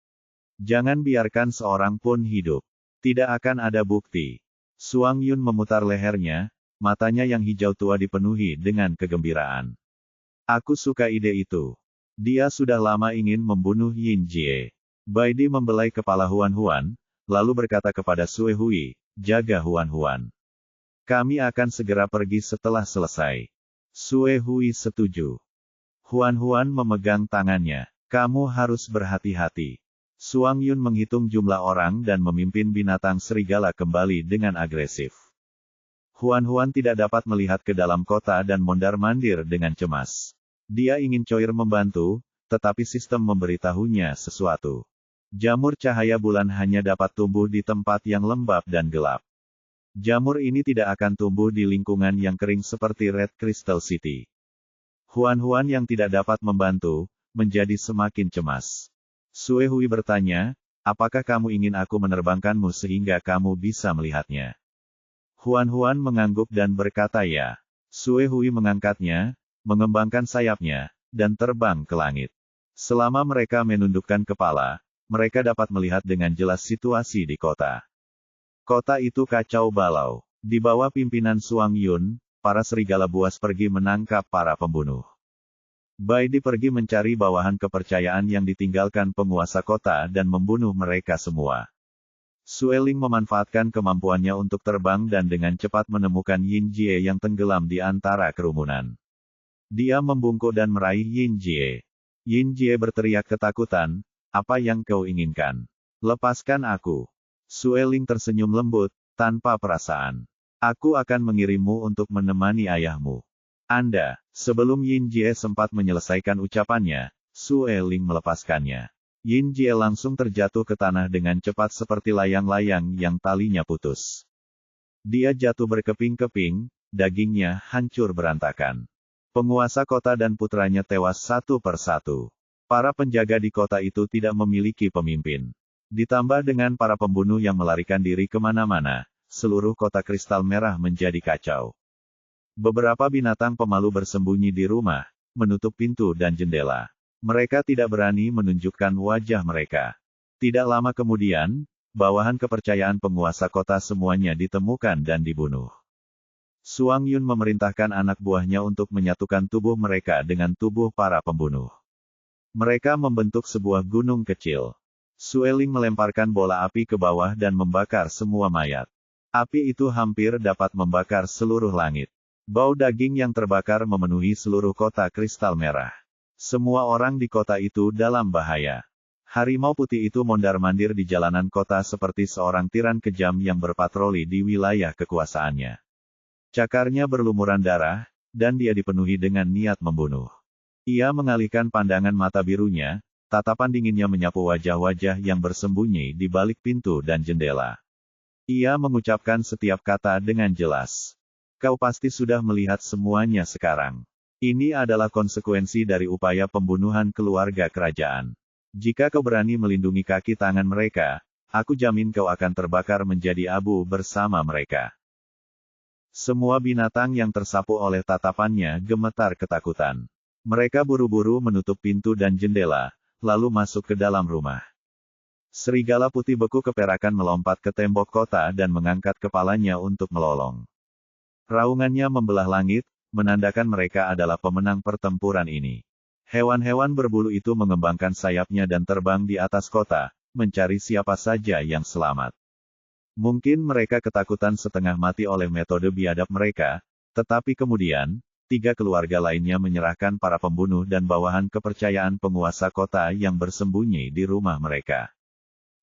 Jangan biarkan seorang pun hidup. Tidak akan ada bukti. Suang Yun memutar lehernya, matanya yang hijau tua dipenuhi dengan kegembiraan. Aku suka ide itu. Dia sudah lama ingin membunuh Yin Jie. Bai Di membelai kepala Huan, lalu berkata kepada Sue Hui, jaga Huan. Kami akan segera pergi setelah selesai. Sue Hui setuju. Huan memegang tangannya. Kamu harus berhati-hati. Suang Yun menghitung jumlah orang dan memimpin binatang serigala kembali dengan agresif. Huan tidak dapat melihat ke dalam kota dan mondar-mandir dengan cemas. Dia ingin Choir membantu, tetapi sistem memberitahunya sesuatu. Jamur cahaya bulan hanya dapat tumbuh di tempat yang lembab dan gelap. Jamur ini tidak akan tumbuh di lingkungan yang kering seperti Red Crystal City. Huan yang tidak dapat membantu, menjadi semakin cemas. Sue Hui bertanya, apakah kamu ingin aku menerbangkanmu sehingga kamu bisa melihatnya? Huan mengangguk dan berkata ya. Sue Hui mengangkatnya, mengembangkan sayapnya, dan terbang ke langit. Selama mereka menundukkan kepala, mereka dapat melihat dengan jelas situasi di kota. Kota itu kacau balau. Di bawah pimpinan Suang Yun, para serigala buas pergi menangkap para pembunuh. Bai Di pergi mencari bawahan kepercayaan yang ditinggalkan penguasa kota dan membunuh mereka semua. Sueling memanfaatkan kemampuannya untuk terbang dan dengan cepat menemukan Yin Jie yang tenggelam di antara kerumunan. Dia membungkuk dan meraih Yin Jie. Yin Jie berteriak ketakutan, "Apa yang kau inginkan? Lepaskan aku." Sueling tersenyum lembut, tanpa perasaan. "Aku akan mengirimmu untuk menemani ayahmu." Anda, sebelum Yin Jie sempat menyelesaikan ucapannya, Sueling melepaskannya. Yin Jie langsung terjatuh ke tanah dengan cepat seperti layang-layang yang talinya putus. Dia jatuh berkeping-keping, dagingnya hancur berantakan. Penguasa kota dan putranya tewas satu persatu. Para penjaga di kota itu tidak memiliki pemimpin. Ditambah dengan para pembunuh yang melarikan diri kemana-mana, seluruh kota kristal merah menjadi kacau. Beberapa binatang pemalu bersembunyi di rumah, menutup pintu dan jendela. Mereka tidak berani menunjukkan wajah mereka. Tidak lama kemudian, bawahan kepercayaan penguasa kota semuanya ditemukan dan dibunuh. Suang Yun memerintahkan anak buahnya untuk menyatukan tubuh mereka dengan tubuh para pembunuh. Mereka membentuk sebuah gunung kecil. Sueling melemparkan bola api ke bawah dan membakar semua mayat. Api itu hampir dapat membakar seluruh langit. Bau daging yang terbakar memenuhi seluruh kota kristal merah. Semua orang di kota itu dalam bahaya. Harimau putih itu mondar-mandir di jalanan kota seperti seorang tiran kejam yang berpatroli di wilayah kekuasaannya. Cakarnya berlumuran darah, dan dia dipenuhi dengan niat membunuh. Ia mengalihkan pandangan mata birunya, tatapan dinginnya menyapu wajah-wajah yang bersembunyi di balik pintu dan jendela. Ia mengucapkan setiap kata dengan jelas. "Kau pasti sudah melihat semuanya sekarang. Ini adalah konsekuensi dari upaya pembunuhan keluarga kerajaan. Jika kau berani melindungi kaki tangan mereka, aku jamin kau akan terbakar menjadi abu bersama mereka." Semua binatang yang tersapu oleh tatapannya gemetar ketakutan. Mereka buru-buru menutup pintu dan jendela, lalu masuk ke dalam rumah. Serigala putih beku keperakan melompat ke tembok kota dan mengangkat kepalanya untuk melolong. Raungannya membelah langit, menandakan mereka adalah pemenang pertempuran ini. Hewan-hewan berbulu itu mengembangkan sayapnya dan terbang di atas kota, mencari siapa saja yang selamat. Mungkin mereka ketakutan setengah mati oleh metode biadab mereka, tetapi kemudian, 3 keluarga lainnya menyerahkan para pembunuh dan bawahan kepercayaan penguasa kota yang bersembunyi di rumah mereka.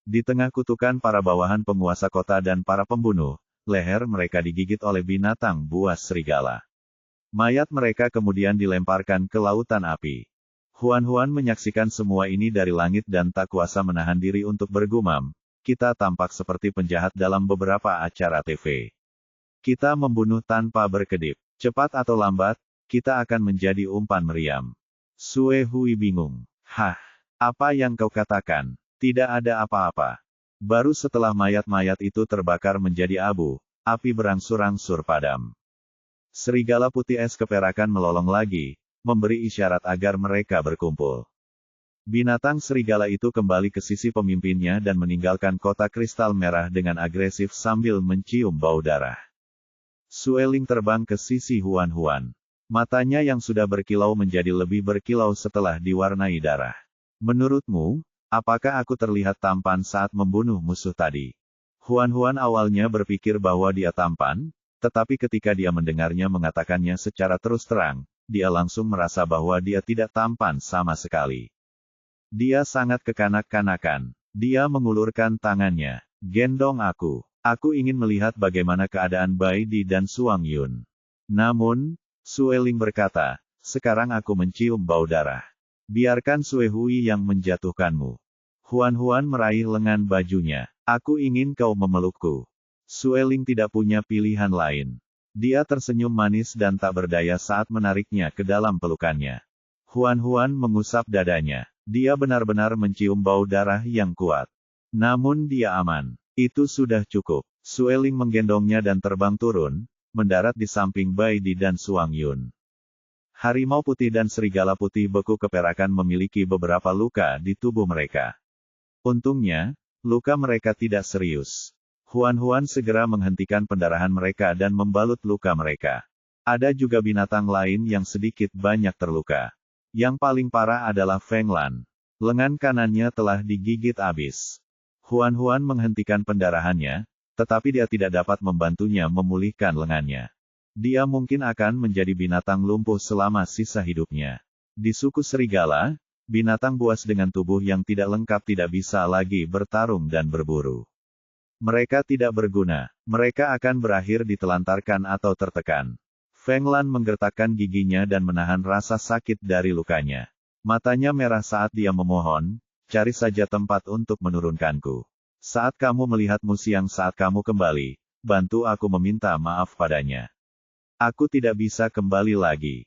Di tengah kutukan para bawahan penguasa kota dan para pembunuh, leher mereka digigit oleh binatang buas serigala. Mayat mereka kemudian dilemparkan ke lautan api. Huan menyaksikan semua ini dari langit dan tak kuasa menahan diri untuk bergumam, "Kita tampak seperti penjahat dalam beberapa acara TV. Kita membunuh tanpa berkedip. Cepat atau lambat, kita akan menjadi umpan meriam." Sue Hui bingung. "Hah? Apa yang kau katakan? Tidak ada apa-apa." Baru setelah mayat-mayat itu terbakar menjadi abu, api berangsur-angsur padam. Serigala putih es keperakan melolong lagi, memberi isyarat agar mereka berkumpul. Binatang serigala itu kembali ke sisi pemimpinnya dan meninggalkan kota kristal merah dengan agresif sambil mencium bau darah. Sueling terbang ke sisi Huan. Matanya yang sudah berkilau menjadi lebih berkilau setelah diwarnai darah. "Menurutmu, apakah aku terlihat tampan saat membunuh musuh tadi?" Huan awalnya berpikir bahwa dia tampan, tetapi ketika dia mendengarnya mengatakannya secara terus terang, dia langsung merasa bahwa dia tidak tampan sama sekali. Dia sangat kekanak-kanakan. Dia mengulurkan tangannya. "Gendong aku. Aku ingin melihat bagaimana keadaan Bai Di dan Suang Yun." Namun, Sueling berkata, "Sekarang aku mencium bau darah. Biarkan Sue Hui yang menjatuhkanmu." Huan meraih lengan bajunya. "Aku ingin kau memelukku." Sueling tidak punya pilihan lain. Dia tersenyum manis dan tak berdaya saat menariknya ke dalam pelukannya. Huan mengusap dadanya. Dia benar-benar mencium bau darah yang kuat. Namun dia aman. Itu sudah cukup. Sueling menggendongnya dan terbang turun, mendarat di samping Bai Di dan Suang Yun. Harimau putih dan serigala putih beku keperakan memiliki beberapa luka di tubuh mereka. Untungnya, luka mereka tidak serius. Huan-Huan segera menghentikan pendarahan mereka dan membalut luka mereka. Ada juga binatang lain yang sedikit banyak terluka. Yang paling parah adalah Feng Lan. Lengan kanannya telah digigit habis. Huan-Huan menghentikan pendarahannya, tetapi dia tidak dapat membantunya memulihkan lengannya. Dia mungkin akan menjadi binatang lumpuh selama sisa hidupnya. Di suku serigala, binatang buas dengan tubuh yang tidak lengkap tidak bisa lagi bertarung dan berburu. Mereka tidak berguna. Mereka akan berakhir ditelantarkan atau tertekan. Feng Lan menggertakkan giginya dan menahan rasa sakit dari lukanya. Matanya merah saat dia memohon, cari saja tempat untuk menurunkanku. Saat kamu melihat Musiang saat kamu kembali, bantu aku meminta maaf padanya. Aku tidak bisa kembali lagi.